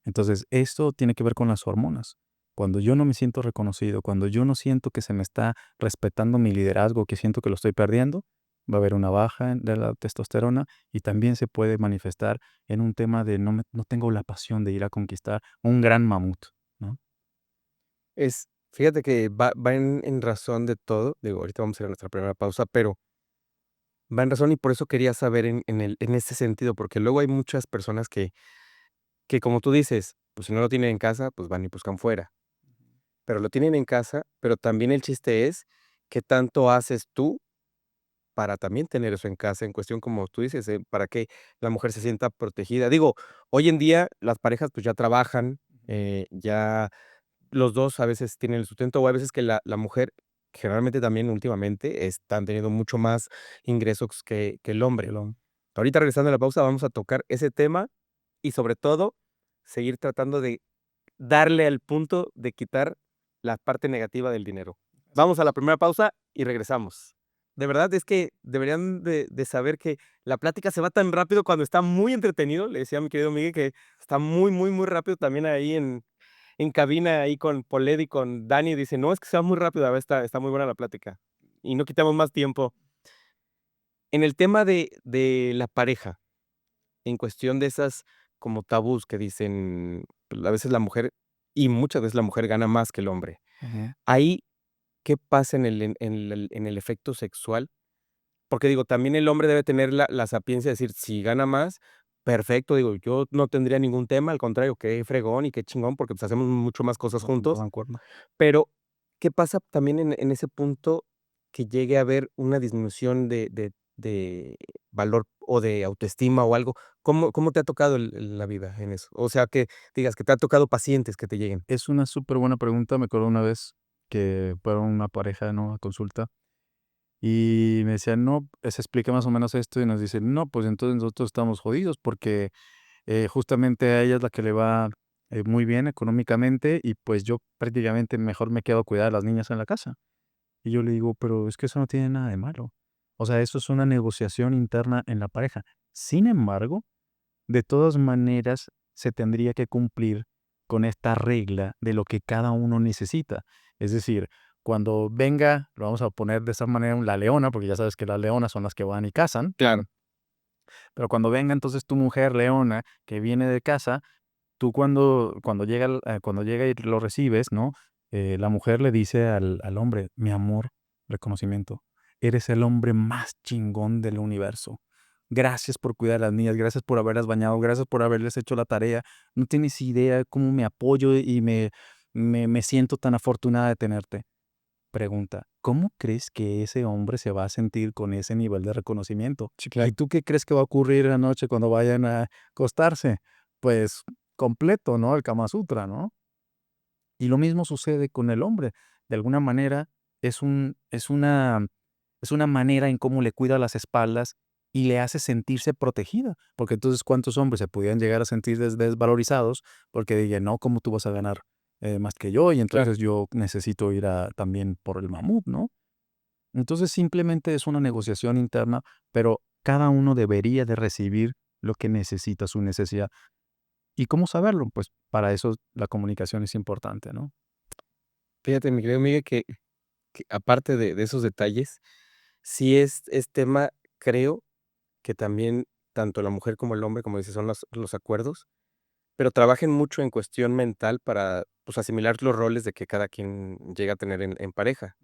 Entonces, esto tiene que ver con las hormonas. Cuando yo no me siento reconocido, cuando yo no siento que se me está respetando mi liderazgo, que siento que lo estoy perdiendo, va a haber una baja de la testosterona y también se puede manifestar en un tema de no tengo la pasión de ir a conquistar un gran mamut, ¿no? Fíjate que va en razón de todo. Digo, ahorita vamos a ir a nuestra primera pausa, pero va en razón y por eso quería saber en ese sentido, porque luego hay muchas personas que como tú dices, pues si no lo tienen en casa, pues van y buscan fuera. Pero lo tienen en casa, pero también el chiste es qué tanto haces tú para también tener eso en casa, en cuestión, como tú dices, para que la mujer se sienta protegida. Digo, hoy en día las parejas pues ya trabajan, ya los 2 a veces tienen el sustento, o a veces que la mujer, generalmente también últimamente, están teniendo mucho más ingresos que el hombre. Ahorita regresando a la pausa, vamos a tocar ese tema y, sobre todo, seguir tratando de darle al punto de quitar la parte negativa del dinero. Vamos a la primera pausa y regresamos. De verdad es que deberían de saber que la plática se va tan rápido cuando está muy entretenido. Le decía a mi querido Miguel que está muy, muy, muy rápido también ahí en cabina, ahí con Poled y con Dani. Dice, no, es que se va muy rápido, a ver, está muy buena la plática. Y no quitamos más tiempo. En el tema de la pareja, en cuestión de esas como tabús que dicen, pues, a veces la mujer, y muchas veces la mujer gana más que el hombre. Ujú. Ahí, ¿qué pasa en el efecto sexual? Porque digo, también el hombre debe tener la sapiencia de decir, si gana más, perfecto, digo, yo no tendría ningún tema, al contrario, qué fregón y qué chingón, porque, pues, hacemos mucho más cosas Nos juntos. dan cuerno. Pero, ¿qué pasa también en ese punto que llegue a haber una disminución de valor o de autoestima o algo? ¿Cómo te ha tocado la vida en eso? O sea, que digas que te ha tocado pacientes que te lleguen. Es una súper buena pregunta. Me acuerdo una vez que fueron una pareja, ¿no?, a consulta y me decían: "No", se explica más o menos esto y nos dicen: "No, pues entonces nosotros estamos jodidos porque, justamente a ella es la que le va, muy bien económicamente y pues yo prácticamente mejor me quedo a cuidar a las niñas en la casa". Y yo le digo: "Pero es que eso no tiene nada de malo". O sea, eso es una negociación interna en la pareja. Sin embargo, de todas maneras, se tendría que cumplir con esta regla de lo que cada uno necesita. Es decir, cuando venga, lo vamos a poner de esa manera, la leona, porque ya sabes que las leonas son las que van y cazan, Claro. pero cuando venga entonces tu mujer leona que viene de casa, tú cuando llega y lo recibes, ¿no? La mujer le dice al hombre: "Mi amor", reconocimiento, "eres el hombre más chingón del universo. Gracias por cuidar a las niñas, gracias por haberlas bañado, gracias por haberles hecho la tarea. No tienes idea cómo me apoyo y me siento tan afortunada de tenerte". Pregunta: ¿cómo crees que ese hombre se va a sentir con ese nivel de reconocimiento? Sí, ¿Y claro. tú qué crees que va a ocurrir anoche cuando vayan a acostarse? Pues completo, ¿no? El Kama Sutra, ¿no? Y lo mismo sucede con el hombre. De alguna manera, es un es una manera en cómo le cuida las espaldas y le hace sentirse protegida, porque entonces, ¿cuántos hombres se pudieran llegar a sentir desvalorizados? Porque digan: "No, ¿cómo tú vas a ganar, más que yo? Y Claro. entonces yo necesito ir a también por el mamut", ¿no? Entonces, simplemente es una negociación interna, pero cada uno debería de recibir lo que necesita, su necesidad. ¿Y cómo saberlo? Pues, para eso la comunicación es importante, ¿no? Fíjate, mi querido Miguel, que aparte de esos detalles, sí es tema, creo, que también tanto la mujer como el hombre, como dices, son los acuerdos, pero trabajen mucho en cuestión mental para, pues, asimilar los roles de que cada quien llega a tener en pareja.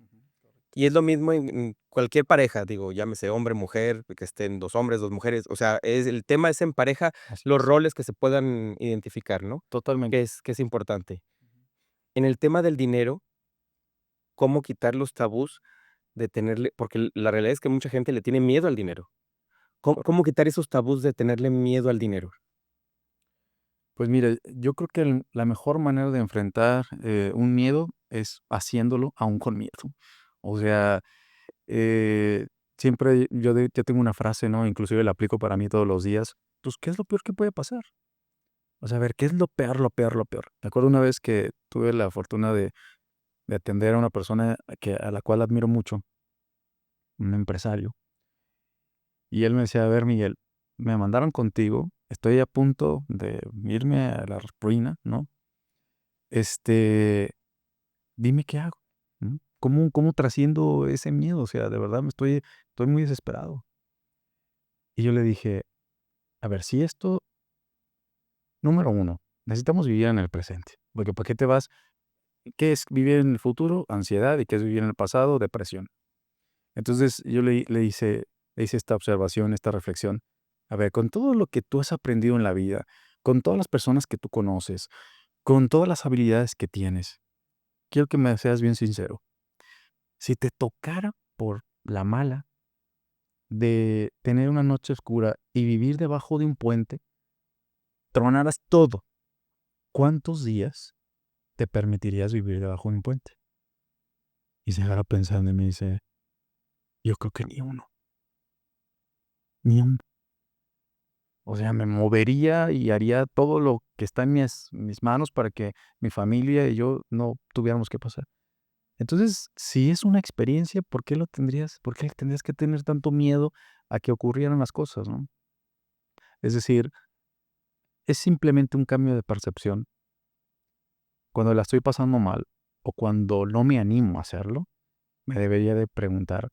Y es lo mismo en cualquier pareja, digo, llámese hombre, mujer, que estén 2 hombres, 2 mujeres, o sea, el tema es en pareja, Así los es. roles que se puedan identificar, ¿no? Totalmente. Que es importante. En el tema del dinero, ¿cómo quitar los tabús de tenerle? Porque la realidad es que mucha gente le tiene miedo al dinero. ¿Cómo quitar esos tabús de tenerle miedo al dinero? Pues mira, yo creo que la mejor manera de enfrentar un miedo es haciéndolo aún con miedo. O sea, eh, siempre yo tengo una frase, ¿no? Inclusive la aplico para mí todos los días. Pues, ¿qué es lo peor que puede pasar? O sea, a ver, ¿qué es lo peor, lo peor, lo peor? Me acuerdo una vez que tuve la fortuna de atender a una persona a la cual admiro mucho, un empresario, y él me decía, a ver, Miguel, me mandaron contigo, estoy a punto de irme a la ruina, ¿no? Este, dime qué hago, ¿no? ¿Cómo trasciendo ese miedo? O sea, de verdad estoy muy desesperado. Y yo le dije, a ver, si esto, número uno, necesitamos vivir en el presente, porque ¿para qué te vas? ¿Qué es vivir en el futuro? Ansiedad, ¿y qué es vivir en el pasado? Depresión. Entonces yo le hice esta observación, esta reflexión. A ver, con todo lo que tú has aprendido en la vida, con todas las personas que tú conoces, con todas las habilidades que tienes, quiero que me seas bien sincero. Si te tocara por la mala de tener una noche oscura y vivir debajo de un puente, tronaras todo, ¿cuántos días te permitirías vivir debajo de un puente? Y se agarra pensando y me dice, yo creo que ni uno, ni uno. O sea, me movería y haría todo lo que está en mis manos para que mi familia y yo no tuviéramos que pasar. Entonces, si es una experiencia, ¿por qué tendrías que tener tanto miedo a que ocurrieran las cosas, no? Es decir, es simplemente un cambio de percepción. Cuando la estoy pasando mal o cuando no me animo a hacerlo, me debería de preguntar,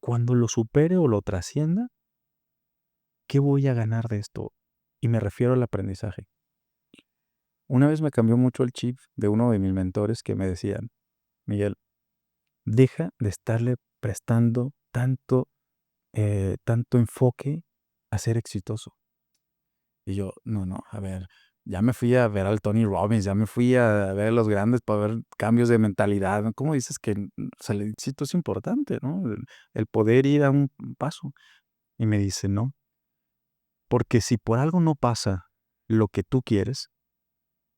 cuando lo supere o lo trascienda, ¿qué voy a ganar de esto? Y me refiero al aprendizaje. Una vez me cambió mucho el chip de uno de mis mentores que me decían, Miguel, deja de estarle prestando tanto enfoque a ser exitoso. Y yo, no, a ver, ya me fui a ver al Tony Robbins, ya me fui a ver a los grandes para ver cambios de mentalidad, ¿no? ¿Cómo dices que o sea, el éxito es importante, ¿no? El poder ir a un paso. Y me dice, no, porque si por algo no pasa lo que tú quieres,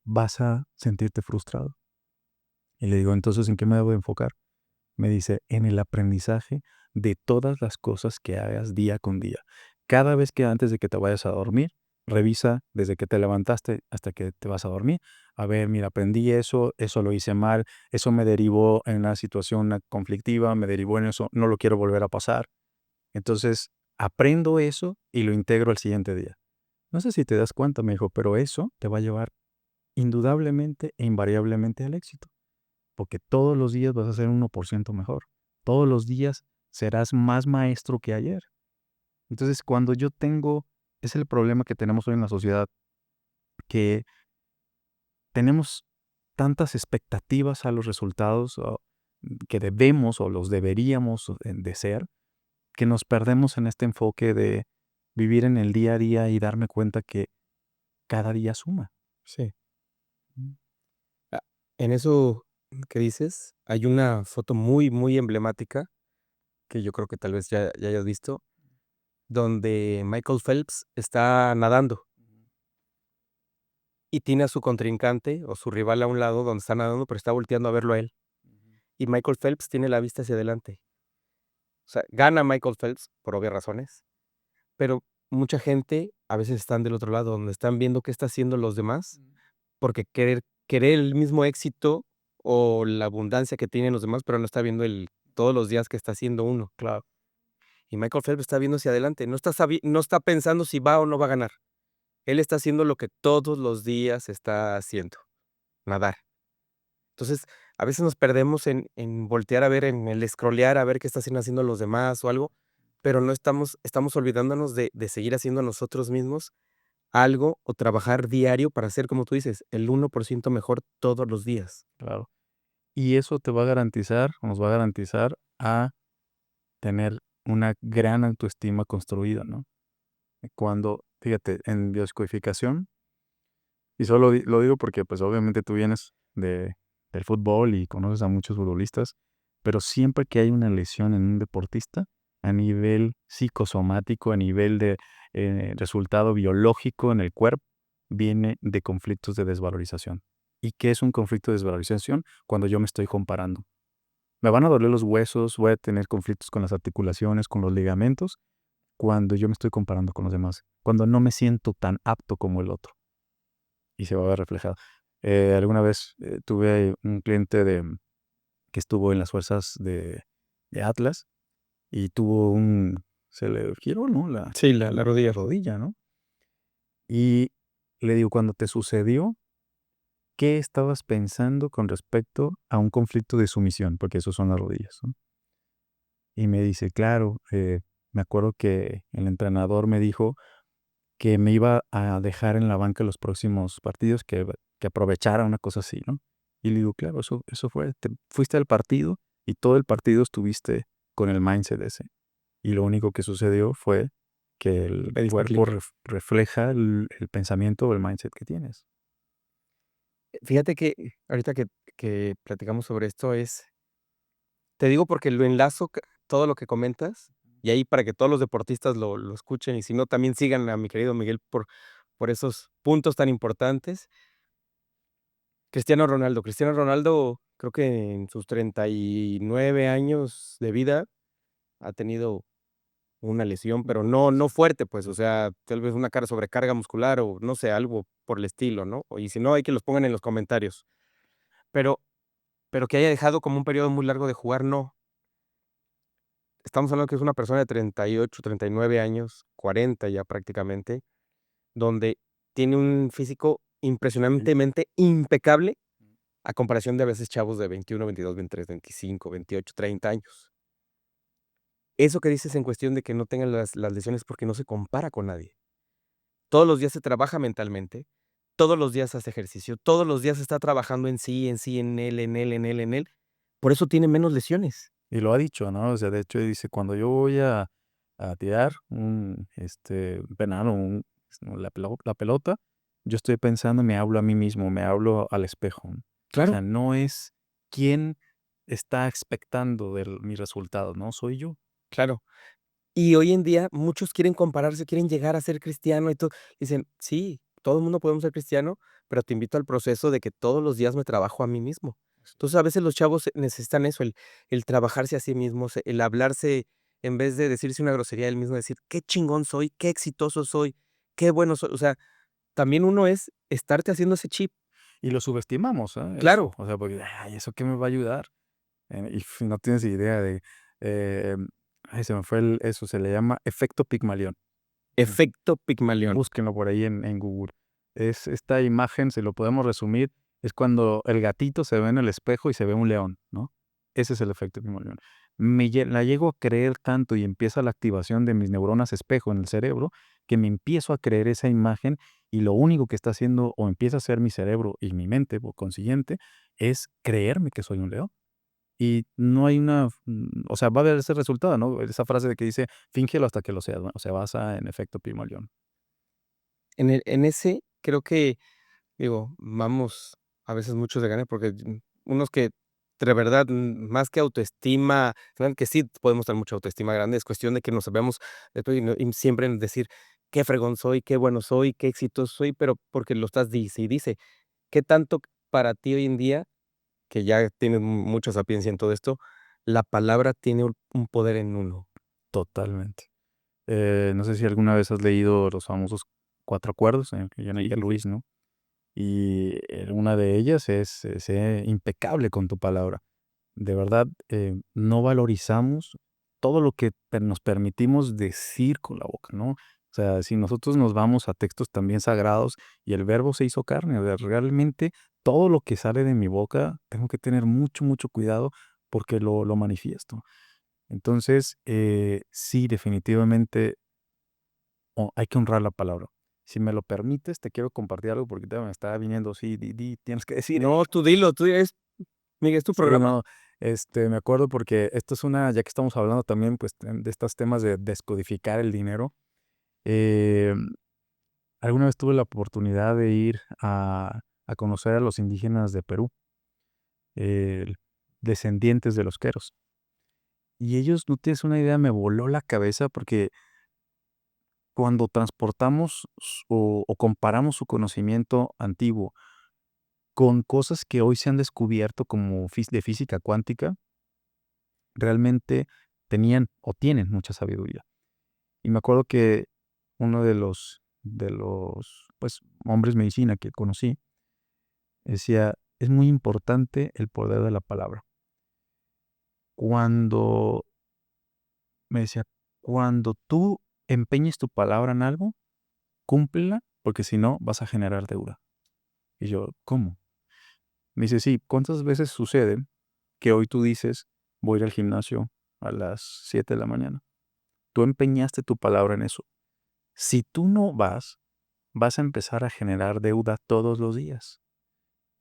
vas a sentirte frustrado. Y le digo, entonces, ¿en qué me debo de enfocar? Me dice, en el aprendizaje de todas las cosas que hagas día con día. Cada vez que antes de que te vayas a dormir, revisa desde que te levantaste hasta que te vas a dormir. A ver, mira, aprendí eso lo hice mal, eso me derivó en una situación conflictiva, me derivó en eso, no lo quiero volver a pasar. Entonces, aprendo eso y lo integro al siguiente día. No sé si te das cuenta, me dijo, pero eso te va a llevar indudablemente e invariablemente al éxito, porque todos los días vas a ser 1% mejor. Todos los días serás más maestro que ayer. Entonces, cuando yo tengo, es el problema que tenemos hoy en la sociedad, que tenemos tantas expectativas a los resultados que debemos o los deberíamos de ser, que nos perdemos en este enfoque de vivir en el día a día y darme cuenta que cada día suma. Sí. Ah, en eso que dices, hay una foto muy, muy emblemática, que yo creo que tal vez ya hayas visto, donde Michael Phelps está nadando y tiene a su contrincante o su rival a un lado donde está nadando, pero está volteando a verlo a él. Y Michael Phelps tiene la vista hacia adelante. O sea, gana Michael Phelps por obvias razones, pero mucha gente a veces están del otro lado, donde están viendo qué está haciendo los demás, porque querer el mismo éxito o la abundancia que tienen los demás, pero no está viendo todos los días que está haciendo uno. Claro, Y Michael Phelps está viendo hacia adelante, no está pensando si va o no va a ganar. Él está haciendo lo que todos los días está haciendo, nadar. Entonces, a veces nos perdemos en voltear a ver, en el escrolear, a ver qué están haciendo los demás o algo, pero no estamos olvidándonos de seguir haciendo nosotros mismos algo o trabajar diario para ser, como tú dices, el 1% mejor todos los días. claro. Y eso te va a garantizar, o nos va a garantizar a tener una gran autoestima construida, ¿no? Cuando, fíjate, en biodescodificación, y solo lo digo porque pues obviamente tú vienes del fútbol y conoces a muchos futbolistas, pero siempre que hay una lesión en un deportista, a nivel psicosomático, a nivel de resultado biológico en el cuerpo, viene de conflictos de desvalorización. ¿Y qué es un conflicto de desvalorización? Cuando yo me estoy comparando. Me van a doler los huesos, voy a tener conflictos con las articulaciones, con los ligamentos, cuando yo me estoy comparando con los demás, cuando no me siento tan apto como el otro. Y se va a ver reflejado. Alguna vez tuve un cliente que estuvo en las fuerzas de Atlas y tuvo se le giró, ¿no? Sí, la rodilla. rodilla, ¿no? Y le digo, cuando te sucedió, ¿qué estabas pensando con respecto a un conflicto de sumisión? Porque esos son las rodillas, ¿no? Y me dice, claro, me acuerdo que el entrenador me dijo que me iba a dejar en la banca los próximos partidos, que aprovechara una cosa así, ¿no? Y le digo, claro, eso fue, fuiste al partido y todo el partido estuviste con el mindset ese. Y lo único que sucedió fue que el Le diste cuerpo clic. refleja el pensamiento o el mindset que tienes. Fíjate que ahorita que platicamos sobre esto te digo porque lo enlazo todo lo que comentas, y ahí para que todos los deportistas lo escuchen, y si no, también sigan a mi querido Miguel por esos puntos tan importantes. Cristiano Ronaldo, creo que en sus 39 años de vida ha tenido una lesión, pero no fuerte, pues, o sea, tal vez una sobrecarga muscular o no sé, algo por el estilo, ¿no? Y si no, hay que los pongan en los comentarios. Pero pero que haya dejado como un periodo muy largo de jugar, no. Estamos hablando que es una persona de 38, 39 años, 40 ya prácticamente, donde tiene un físico impresionantemente impecable, a comparación de a veces chavos de 21, 22, 23, 25, 28, 30 años. Eso que dices en cuestión de que no tengan las lesiones porque no se compara con nadie. Todos los días se trabaja mentalmente, todos los días hace ejercicio, todos los días está trabajando en sí, en sí, en él, en él, en él, en él. Por eso tiene menos lesiones. Y lo ha dicho, ¿no? O sea, de hecho dice, cuando yo voy a tirar un penal o la pelota, yo estoy pensando, me hablo a mí mismo, me hablo al espejo, ¿no? O Claro. sea, no es quién está expectando de mi resultado, ¿no? Soy yo. Claro. Y hoy en día muchos quieren compararse, quieren llegar a ser cristiano y todo. Dicen, sí, todo el mundo podemos ser cristiano, pero te invito al proceso de que todos los días me trabajo a mí mismo. Entonces, a veces los chavos necesitan eso, el trabajarse a sí mismos, el hablarse, en vez de decirse una grosería, el mismo decir, qué chingón soy, qué exitoso soy, qué bueno soy. O sea, también uno es estarte haciendo ese chip. Y lo subestimamos, eso. Claro, O sea, porque, ay, ¿eso qué me va a ayudar? No tienes idea eh, ay, se me fue eso, se le llama efecto Pigmalión. efecto Pigmalión. Búsquenlo por ahí en Google. Es esta imagen, si lo podemos resumir, es cuando el gatito se ve en el espejo y se ve un león, ¿no? Ese es el efecto Pigmalión. La llego a creer tanto y empieza la activación de mis neuronas espejo en el cerebro, que me empiezo a creer esa imagen y lo único que está haciendo o empieza a hacer mi cerebro y mi mente, por consiguiente, es creerme que soy un león. Y no hay o sea, va a haber ese resultado, ¿no? Esa frase de que dice, fíngelo hasta que lo seas, ¿no? Se basa en efecto Pigmalión. En ese, creo que, digo, vamos a veces muchos de gane porque unos que de verdad, más que autoestima, saben que sí podemos tener mucha autoestima grande, es cuestión de que nos sabemos y siempre en decir qué fregón soy, qué bueno soy, qué exitoso soy, pero porque lo estás dice y dice. ¿Qué tanto para ti hoy en día, que ya tienes mucha sapiencia en todo esto, la palabra tiene un poder en uno? Totalmente. No sé si alguna vez has leído los famosos 4 acuerdos, que Jonathan Sí. Ruiz, ¿no? Y, una de ellas es, sé impecable con tu palabra. De verdad, no valorizamos todo lo que nos permitimos decir con la boca, ¿no? O sea, si nosotros nos vamos a textos también sagrados y el verbo se hizo carne, o sea, realmente todo lo que sale de mi boca tengo que tener mucho, mucho cuidado porque lo manifiesto. Entonces, sí, definitivamente hay que honrar la palabra. Si me lo permites, te quiero compartir algo porque me está viniendo, sí, tienes que decir No, esto. tú dilo, tú eres. Miguel, es tu Sí, programa. no, me acuerdo porque esto es ya que estamos hablando también, pues, de estos temas de descodificar el dinero. eh, Alguna vez tuve la oportunidad de ir a conocer a los indígenas de Perú, eh, descendientes de los queros. Y ellos, no tienes una idea, me voló la cabeza porque cuando transportamos o comparamos su conocimiento antiguo con cosas que hoy se han descubierto como de física cuántica, realmente tenían o tienen mucha sabiduría. Y me acuerdo que uno de los pues, hombres medicina que conocí decía, es muy importante el poder de la palabra. Cuando, me decía, cuando tú empeñes tu palabra en algo, cúmplela, porque si no vas a generar deuda. Y yo, ¿cómo? Me dice, sí, ¿cuántas veces sucede que hoy tú dices, voy a ir al gimnasio a las 7 de la mañana? Tú empeñaste tu palabra en eso. Si tú no vas a empezar a generar deuda todos los días.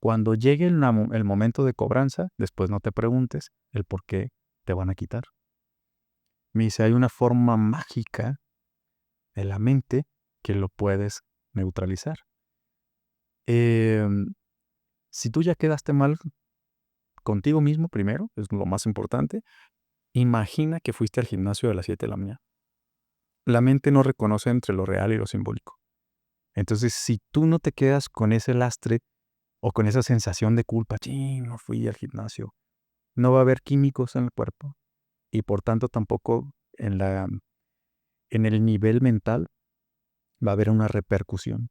Cuando llegue el momento de cobranza, después no te preguntes el por qué te van a quitar. Me dice, hay una forma mágica de la mente que lo puedes neutralizar. Em, si tú ya quedaste mal contigo mismo primero, es lo más importante, imagina que fuiste al gimnasio a las 7 de la mañana. La mente no reconoce entre lo real y lo simbólico. Entonces, si tú no te quedas con ese lastre o con esa sensación de culpa, sí, no fui al gimnasio, no va a haber químicos en el cuerpo y por tanto tampoco en el nivel mental va a haber una repercusión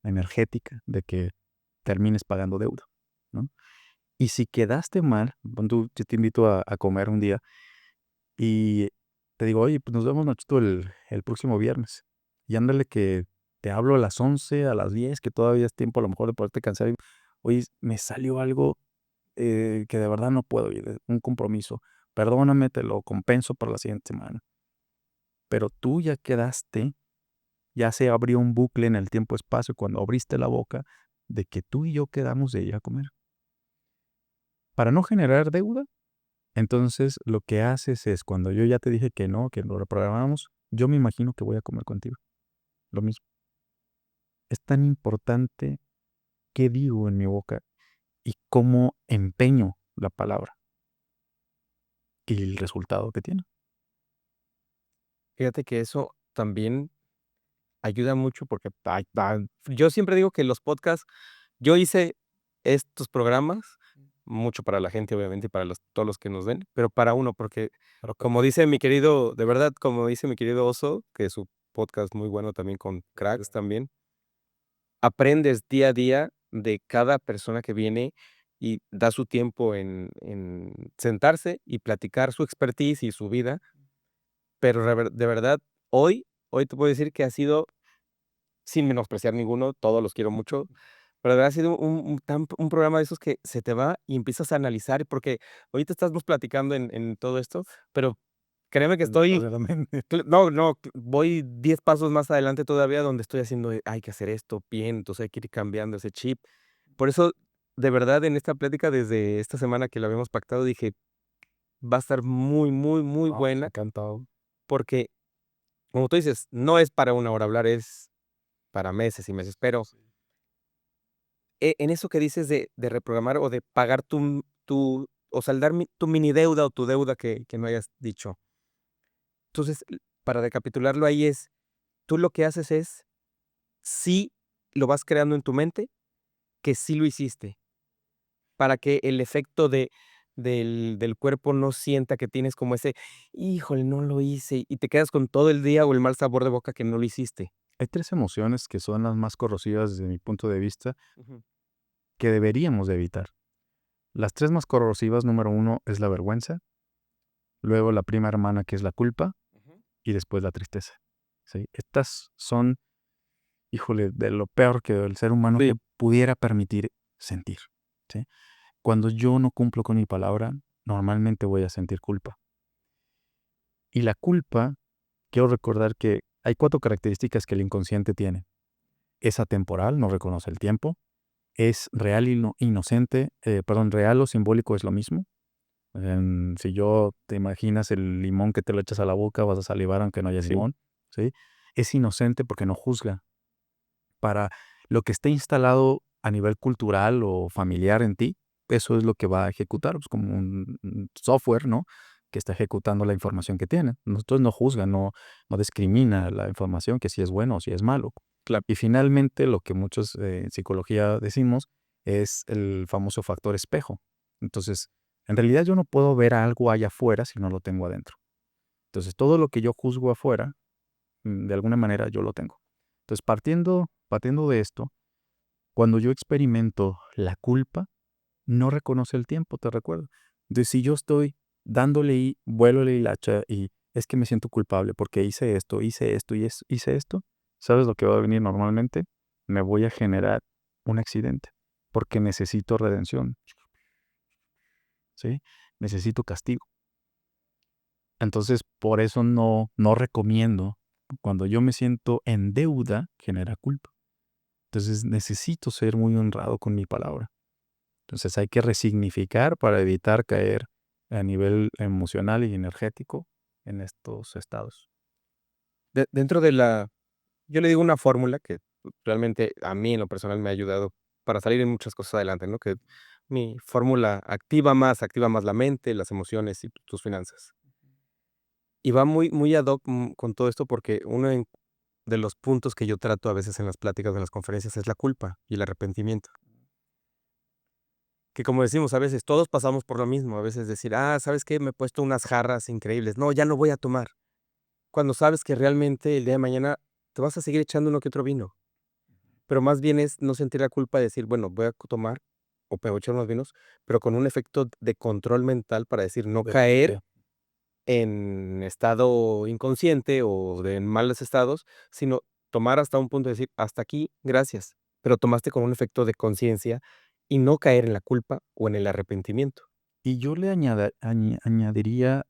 energética de que termines pagando deuda, ¿no? Y si quedaste mal, yo te invito a comer un día y te digo, oye, pues nos vemos, Nachito, el próximo viernes. Y ándale que te hablo a las 11, a las 10, que todavía es tiempo a lo mejor de poderte cansar. Oye, me salió algo que de verdad no puedo ir, un compromiso. Perdóname, te lo compenso para la siguiente semana. Pero tú ya quedaste, ya se abrió un bucle en el tiempo-espacio cuando abriste la boca de que tú y yo quedamos de ir a comer. Para no generar deuda, entonces lo que haces es, cuando yo ya te dije que lo reprogramamos, yo me imagino que voy a comer contigo. Lo mismo. Es tan importante qué digo en mi boca y cómo empeño la palabra y el resultado que tiene. Fíjate que eso también ayuda mucho porque yo siempre digo que los podcasts, yo hice estos programas mucho para la gente, obviamente, y para todos los que nos ven, pero para uno, porque como dice mi querido, de verdad, como dice mi querido Oso, que su podcast muy bueno también con cracks también, aprendes día a día de cada persona que viene y da su tiempo en sentarse y platicar su expertise y su vida, pero de verdad, hoy te puedo decir que ha sido, sin menospreciar ninguno, todos los quiero mucho, pero de verdad ha sido un programa de esos que se te va y empiezas a analizar, porque ahorita estamos platicando en todo esto, pero créeme que estoy, Verdaderamente. no, no, voy 10 pasos más adelante todavía donde estoy haciendo, hay que hacer esto bien, entonces hay que ir cambiando ese chip. Por eso, de verdad, en esta plática, desde esta semana que lo habíamos pactado, dije, va a estar muy, muy, muy buena, Encantado. porque, como tú dices, no es para una hora hablar, es para meses y meses, pero en eso que dices de reprogramar o de pagar o saldar tu mini deuda o tu deuda que no hayas dicho. Entonces, para recapitularlo ahí es, tú lo que haces es, sí lo vas creando en tu mente, que sí lo hiciste, para que el efecto del cuerpo no sienta que tienes como ese, híjole, no lo hice, y te quedas con todo el día o el mal sabor de boca que no lo hiciste. Hay 3 emociones que son las más corrosivas desde mi punto de vista Ujú, que deberíamos de evitar. Las 3 más corrosivas, número 1 es la vergüenza, luego la prima hermana que es la culpa ujú. y después la tristeza, ¿sí? Estas son, híjole, de lo peor que el ser humano Sí. que pudiera permitir sentir, ¿sí? Cuando yo no cumplo con mi palabra, normalmente voy a sentir culpa. Y la culpa, quiero recordar que hay 4 características que el inconsciente tiene. Es atemporal, no reconoce el tiempo. es real y inocente, real o simbólico es lo mismo. Si yo te imaginas el limón que te lo echas a la boca, vas a salivar aunque no haya Sí. limón, ¿sí? Es inocente porque no juzga. Para lo que esté instalado a nivel cultural o familiar en ti, eso es lo que va a ejecutar, pues como un software, ¿no? Que está ejecutando la información que tiene. Nosotros no juzga, no discrimina la información, que si es bueno o si es malo. Claro. Y finalmente, lo que muchos en psicología decimos es el famoso factor espejo. Entonces, en realidad yo no puedo ver algo allá afuera si no lo tengo adentro. Entonces, todo lo que yo juzgo afuera, de alguna manera yo lo tengo. Entonces, partiendo de esto, cuando yo experimento la culpa, no reconoce el tiempo, te recuerdo. Entonces, si yo estoy dándole y vuélole hilacha y es que me siento culpable porque hice esto y hice esto, ¿sabes lo que va a venir normalmente? Me voy a generar un accidente porque necesito redención, ¿sí? Necesito castigo. Entonces, por eso no recomiendo. Cuando yo me siento en deuda, genera culpa. Entonces, necesito ser muy honrado con mi palabra. Entonces, hay que resignificar para evitar caer a nivel emocional y energético en estos estados. Dentro de yo le digo una fórmula que realmente a mí en lo personal me ha ayudado para salir en muchas cosas adelante, ¿no? Que mi fórmula activa más la mente, las emociones y tus finanzas. Y va muy ad hoc, con todo esto, porque de los puntos que yo trato a veces en las pláticas, en las conferencias, es la culpa y el arrepentimiento. Que como decimos, a veces todos pasamos por lo mismo, a veces decir: "Ah, ¿sabes qué? Me he puesto unas jarras increíbles. No, ya no voy a tomar". Cuando sabes que realmente el día de mañana te vas a seguir echando uno que otro vino. Pero más bien es no sentir la culpa de decir: "Bueno, voy a tomar o puedo echar unos vinos", pero con un efecto de control mental para decir, no caer Sí. en estado inconsciente o en malos estados, sino tomar hasta un punto de decir: "Hasta aquí, gracias", pero tomaste con un efecto de conciencia y no caer en la culpa o en el arrepentimiento. Y yo le añadiría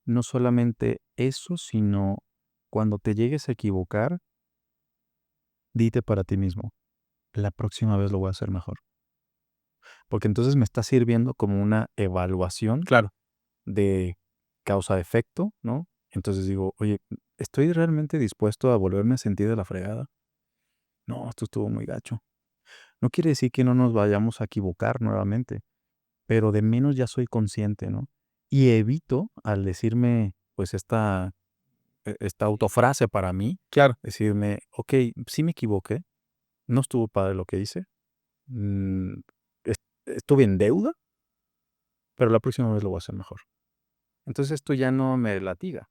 no solamente eso, sino cuando te llegues a equivocar, dite para ti mismo, la próxima vez lo voy a hacer mejor. Porque entonces me está sirviendo como una evaluación Claro. de causa-efecto, ¿no? Entonces digo, oye, ¿estoy realmente dispuesto a volverme a sentir de la fregada? No, esto estuvo muy gacho. No quiere decir que no nos vayamos a equivocar nuevamente, pero de menos ya soy consciente, ¿no? Y evito, al decirme, pues, esta autofrase para mí, Claro. decirme, ok, sí me equivoqué, no estuvo padre lo que hice, mm, est- estuve en deuda, pero la próxima vez lo voy a hacer mejor. Entonces esto ya no me latiga.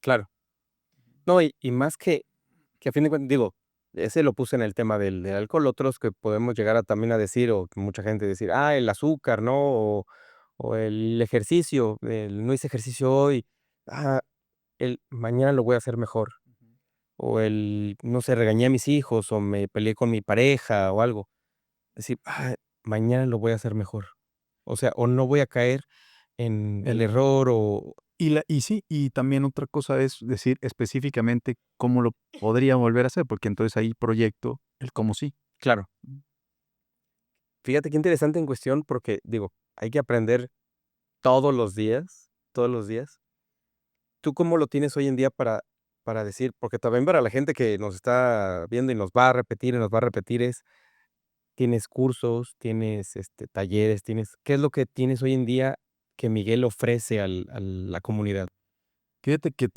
Claro. No, y más que a fin de cuentas, digo, ese lo puse en el tema del alcohol, otros que podemos llegar a también a decir, o que mucha gente decir: "Ah, el azúcar, ¿no?", o el ejercicio, el no hice ejercicio hoy, ah, el mañana lo voy a hacer mejor, o el, no sé, regañé a mis hijos, o me peleé con mi pareja, o algo. Decir: "Ah, mañana lo voy a hacer mejor". O sea, o no voy a caer en el El- error o y sí, y también otra cosa es decir específicamente cómo lo podría volver a hacer, porque entonces ahí proyecto el cómo sí. claro. Fíjate qué interesante en cuestión, porque, digo, hay que aprender todos los días. ¿Tú cómo lo tienes hoy en día para decir? Porque también para la gente que nos está viendo y nos va a repetir y nos va a repetir es, ¿tienes cursos, tienes, talleres, qué es lo que tienes hoy en día que Miguel ofrece a la comunidad? Fíjate que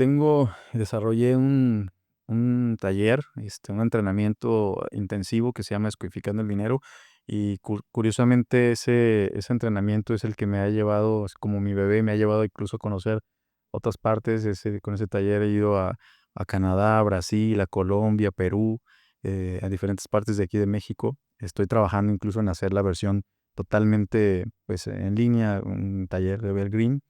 desarrollé un taller, un entrenamiento intensivo que se llama Escodificando el Dinero y curiosamente ese entrenamiento es el que me ha llevado, es como mi bebé, me ha llevado incluso a conocer otras partes. Con ese taller he ido a Canadá, a Brasil, a Colombia, Perú, a diferentes partes de aquí de México. Estoy trabajando incluso en hacer la versión totalmente pues, en línea, un taller de Evergreen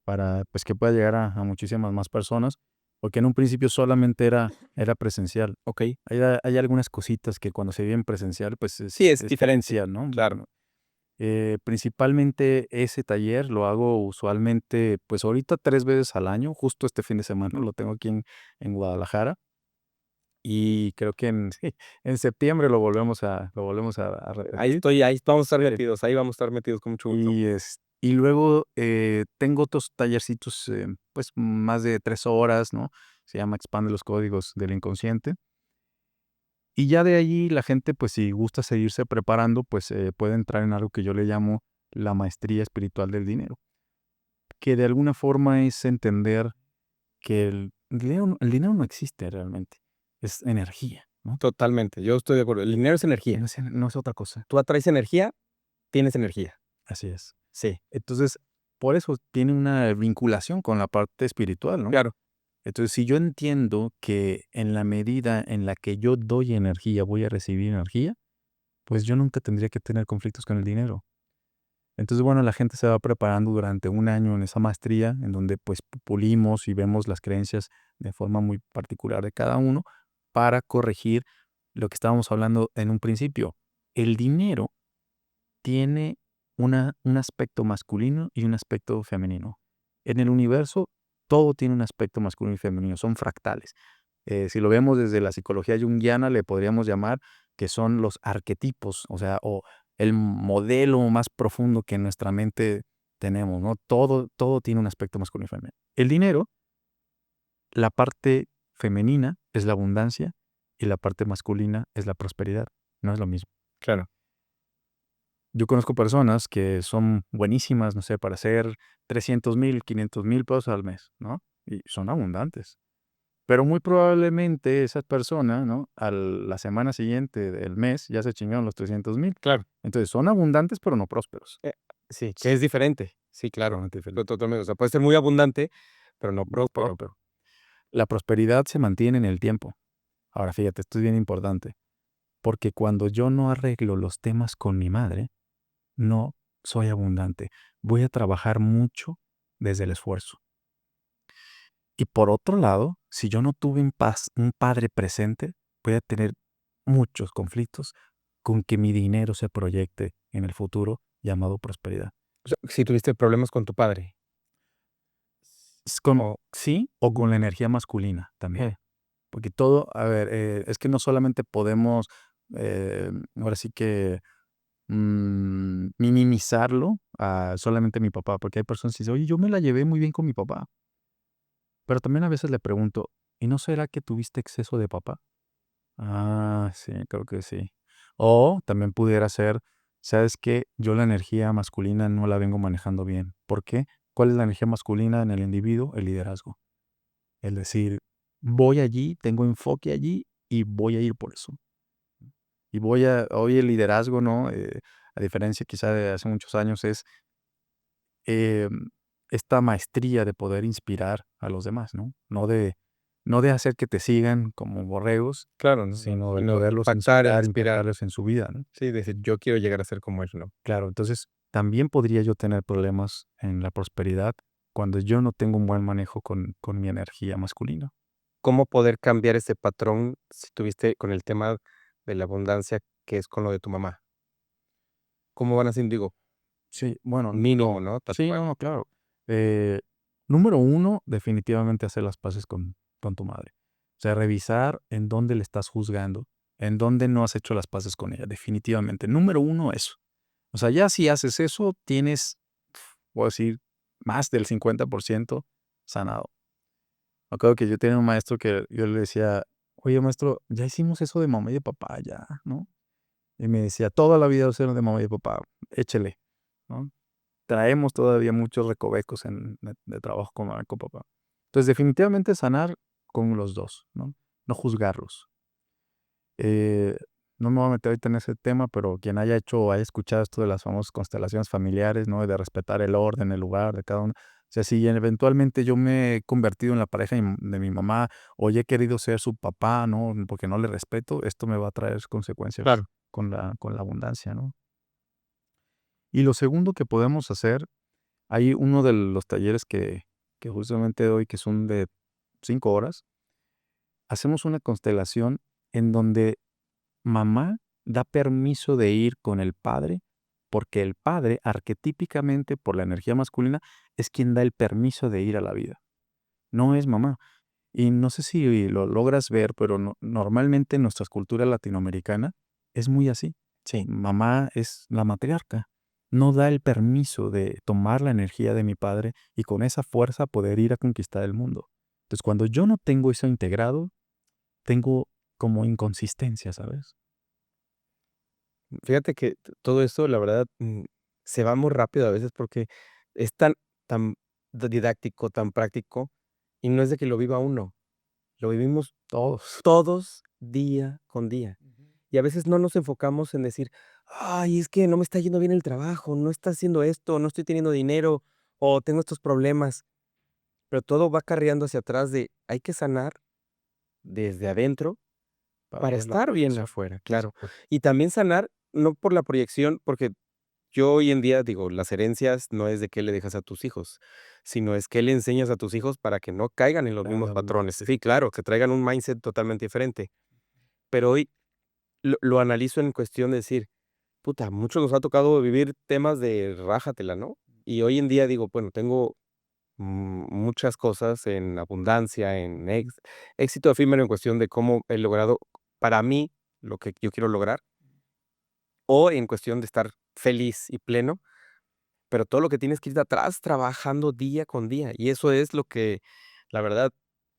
para pues que pueda llegar a muchísimas más personas, porque en un principio solamente era presencial. Okey. Hay algunas cositas que cuando se vive en presencial, pues Sí, es es diferente, diferencial, ¿no? claro. Principalmente ese taller lo hago usualmente, pues ahorita 3 veces al año, justo este fin de semana lo tengo aquí en Guadalajara. Y creo que sí, en septiembre lo volvemos a repetir. Ahí vamos a estar Sí. metidos, ahí vamos a estar metidos con mucho gusto. Y luego, tengo otros tallercitos, pues, más de 3 horas, ¿no? Se llama Expande los códigos del inconsciente. Y ya de allí la gente, pues, si gusta seguirse preparando, pues, puede entrar en algo que yo le llamo la maestría espiritual del dinero, que de alguna forma es entender que el dinero no existe realmente, es energía, ¿no? Totalmente, yo estoy de acuerdo. El dinero es energía. No es otra cosa. Tú atraes energía, tienes energía. Así es. Sí, Entonces, por eso tiene una vinculación con la parte espiritual, ¿no? claro. Entonces, si yo entiendo que en la medida en la que yo doy energía, voy a recibir energía, pues yo nunca tendría que tener conflictos con el dinero. Entonces, bueno, la gente se va preparando durante un año en esa maestría, en donde pues pulimos y vemos las creencias de forma muy particular de cada uno para corregir lo que estábamos hablando en un principio. El dinero tiene un aspecto masculino y un aspecto femenino. En el universo, todo tiene un aspecto masculino y femenino, son fractales. Si lo vemos desde la psicología junguiana, le podríamos llamar que son los arquetipos, o sea, o el modelo más profundo que en nuestra mente tenemos, ¿no? Todo tiene un aspecto masculino y femenino. El dinero, la parte femenina es la abundancia y la parte masculina es la prosperidad. No es lo mismo. Claro. Yo conozco personas que son buenísimas, no sé, para hacer 300,000, 500,000 pesos al mes, ¿no? Y son abundantes. Pero muy probablemente esas personas, ¿no? A la semana siguiente del mes ya se chingaron los 300,000. Claro. Entonces son abundantes, pero no prósperos. Sí, que es diferente. Sí, claro. Totalmente diferente. Totalmente. O sea, puede ser muy abundante, pero no No próspero. próspero. La prosperidad se mantiene en el tiempo. Ahora fíjate, esto es bien importante. Porque cuando yo no arreglo los temas con mi madre, no soy abundante. Voy a trabajar mucho desde el esfuerzo. Y por otro lado, si yo no tuve un padre presente, voy a tener muchos conflictos con que mi dinero se proyecte en el futuro llamado prosperidad. O sea, si tuviste problemas con tu padre. Sí, o con la energía masculina también. Porque todo, a ver, es que no solamente podemos, ahora sí que minimizarlo a solamente mi papá, porque hay personas que dicen, oye, yo me la llevé muy bien con mi papá. Pero también a veces le pregunto, ¿y no será que tuviste exceso de papá? Ah, sí, creo que sí. O también pudiera ser, ¿sabes qué? Yo la energía masculina no la vengo manejando bien. ¿Por qué? ¿Cuál es la energía masculina en el individuo? El liderazgo. Es decir, voy allí, tengo enfoque allí y voy a ir por eso. Y hoy el liderazgo, ¿no? A diferencia quizá de hace muchos años, es esta maestría de poder inspirar a los demás, ¿no? No de hacer que te sigan como borregos, Claro, ¿no? sino de Sino poderlos impactar, inspirar. impactarles en su vida, ¿no? Sí, decir, yo quiero llegar a ser como él, ¿no? Claro, entonces también podría yo tener problemas en la prosperidad cuando yo no tengo un buen manejo con mi energía masculina. ¿Cómo poder cambiar ese patrón si tuviste con el tema de la abundancia, que es con lo de tu mamá? ¿Cómo van haciendo? Digo, Sí, bueno, mínimo, ¿no? Tal sí, cual. no, claro. Número uno, definitivamente hacer las paces con tu madre. O sea, revisar en dónde le estás juzgando, en dónde no has hecho las paces con ella, definitivamente. Número uno, eso. O sea, ya si haces eso, tienes, puedo decir, más del 50% sanado. Me acuerdo que yo tenía un maestro que yo le decía, oye, maestro, ya hicimos eso de mamá y de papá, ya, ¿no? Y me decía, toda la vida va a ser de mamá y de papá, échele, ¿no? Traemos todavía muchos recovecos de trabajo con mamá y con papá. Entonces, definitivamente sanar con los dos, ¿no? No juzgarlos. Eh, no me voy a meter ahorita en ese tema, pero quien haya hecho o haya escuchado esto de las famosas constelaciones familiares, ¿no? De respetar el orden, el lugar de cada uno. O sea, si eventualmente yo me he convertido en la pareja de mi mamá o ya he querido ser su papá, ¿no? Porque no le respeto, esto me va a traer consecuencias Claro. con la abundancia, ¿no? Y lo segundo que podemos hacer, hay uno de los talleres que justamente doy, que son de 5 horas. Hacemos una constelación en donde mamá da permiso de ir con el padre, porque el padre, arquetípicamente por la energía masculina, es quien da el permiso de ir a la vida. No es mamá. Y no sé si lo logras ver, pero normalmente en nuestra cultura latinoamericana es muy así. Sí. Mamá es la matriarca. No da el permiso de tomar la energía de mi padre y con esa fuerza poder ir a conquistar el mundo. Entonces, cuando yo no tengo eso integrado, tengo como inconsistencia, ¿sabes? Fíjate que todo esto, la verdad, se va muy rápido a veces porque es tan didáctico, tan práctico, y no es de que lo viva uno, lo vivimos Todos. todos día con día. Y a veces no nos enfocamos en decir, ay, es que no me está yendo bien el trabajo, no está haciendo esto, no estoy teniendo dinero o tengo estos problemas, pero todo va carreando hacia atrás de hay que sanar desde adentro para Ver la estar bien proyección. afuera, Por claro. supuesto. Y también sanar, no por la proyección, porque yo hoy en día digo, las herencias no es de qué le dejas a tus hijos, sino es qué le enseñas a tus hijos para que no caigan en los mismos Nada más. patrones. Sí, claro, que traigan un mindset totalmente diferente. Pero hoy lo analizo en cuestión de decir, puta, a muchos nos ha tocado vivir temas de rájatela, ¿no? Y hoy en día digo, bueno, tengo muchas cosas en abundancia, en éxito efímero en cuestión de cómo he logrado para mí lo que yo quiero lograr, o en cuestión de estar feliz y pleno, pero todo lo que tienes que ir de atrás trabajando día con día. Y eso es lo que, la verdad,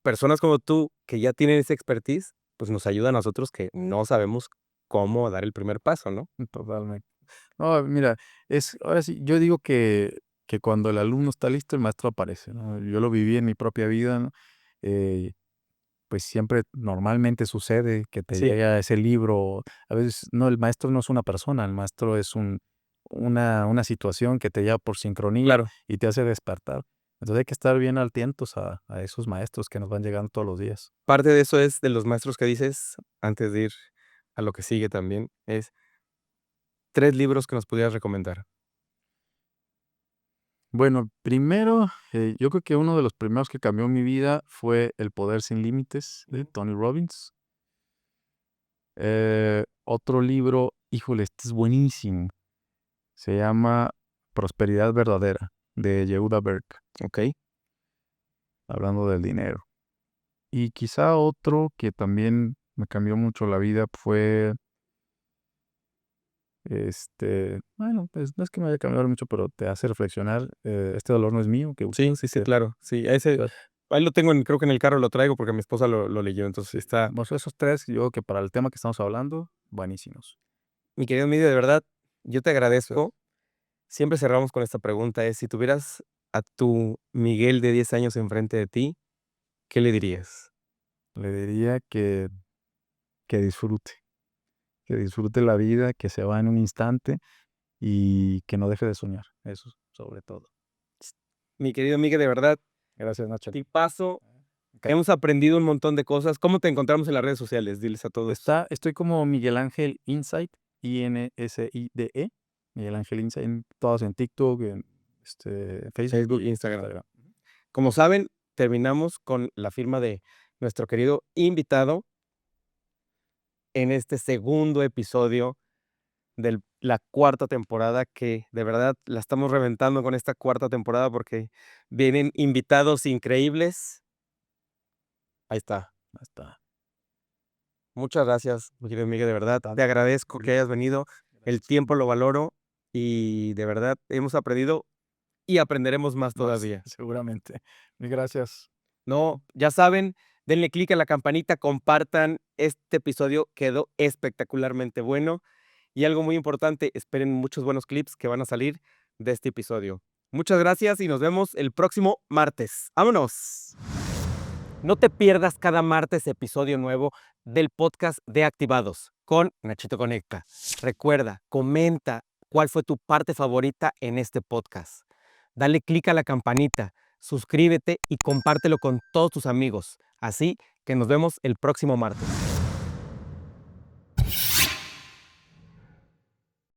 personas como tú que ya tienen esa expertise, pues nos ayuda a nosotros que no sabemos cómo dar el primer paso, ¿no? Totalmente. No, mira, ahora sí, yo digo que cuando el alumno está listo, el maestro aparece, ¿no? Yo lo viví en mi propia vida, ¿no? Eh, pues siempre normalmente sucede que te Sí, llega ese libro, a veces no, el maestro no es una persona, el maestro es una situación que te lleva por sincronía claro. y te hace despertar. Entonces hay que estar bien atentos a esos maestros que nos van llegando todos los días. Parte de eso es de los maestros que dices, antes de ir a lo que sigue también, es 3 libros que nos pudieras recomendar. Bueno, primero, yo creo que uno de los primeros que cambió mi vida fue El Poder Sin Límites de Tony Robbins. Otro libro, híjole, este es buenísimo. Se llama Prosperidad Verdadera de Yehuda Berg, Okey. hablando del dinero. Y quizá otro que también me cambió mucho la vida fue, bueno, pues no es que me haya cambiado mucho, pero te hace reflexionar. Este dolor no es mío, que Sí, usas, sí, sí, claro. Sí, ese ahí lo tengo creo que en el carro lo traigo porque mi esposa lo leyó, entonces está bueno, esos tres, yo creo que para el tema que estamos hablando, buenísimos. mi querido Miguel, de verdad, yo te agradezco. Siempre cerramos con esta pregunta, es, si tuvieras a tu Miguel de 10 años enfrente de ti, ¿qué le dirías? Le diría que disfrute la vida, que se va en un instante y que no deje de soñar, eso sobre todo. Mi querido Miguel, de verdad, Gracias, Nacho. tipazo. Ok. Hemos aprendido un montón de cosas. ¿Cómo te encontramos en las redes sociales? Diles a todos. Estoy como Miguel Ángel Insight, INSIDE, Miguel Ángel Insight, todos en TikTok, en Facebook Facebook, y Instagram. Instagram. Como saben, terminamos con la firma de nuestro querido invitado en este segundo episodio de la cuarta temporada, que de verdad la estamos reventando con esta cuarta temporada porque vienen invitados increíbles. Ahí está. Hasta Muchas gracias, mi querido Miguel, de verdad. Te tanto. agradezco que hayas venido. El Gracias. tiempo lo valoro y de verdad hemos aprendido y aprenderemos más Más, todavía. seguramente. Mil gracias. No, ya saben, denle clic a la campanita, compartan. Este episodio quedó espectacularmente bueno. Y algo muy importante, esperen muchos buenos clips que van a salir de este episodio. Muchas gracias y nos vemos el próximo martes. ¡Vámonos! No te pierdas cada martes episodio nuevo del podcast de Activados con Nachito Conecta. Recuerda, comenta cuál fue tu parte favorita en este podcast. Dale clic a la campanita, suscríbete y compártelo con todos tus amigos. Así que nos vemos el próximo martes.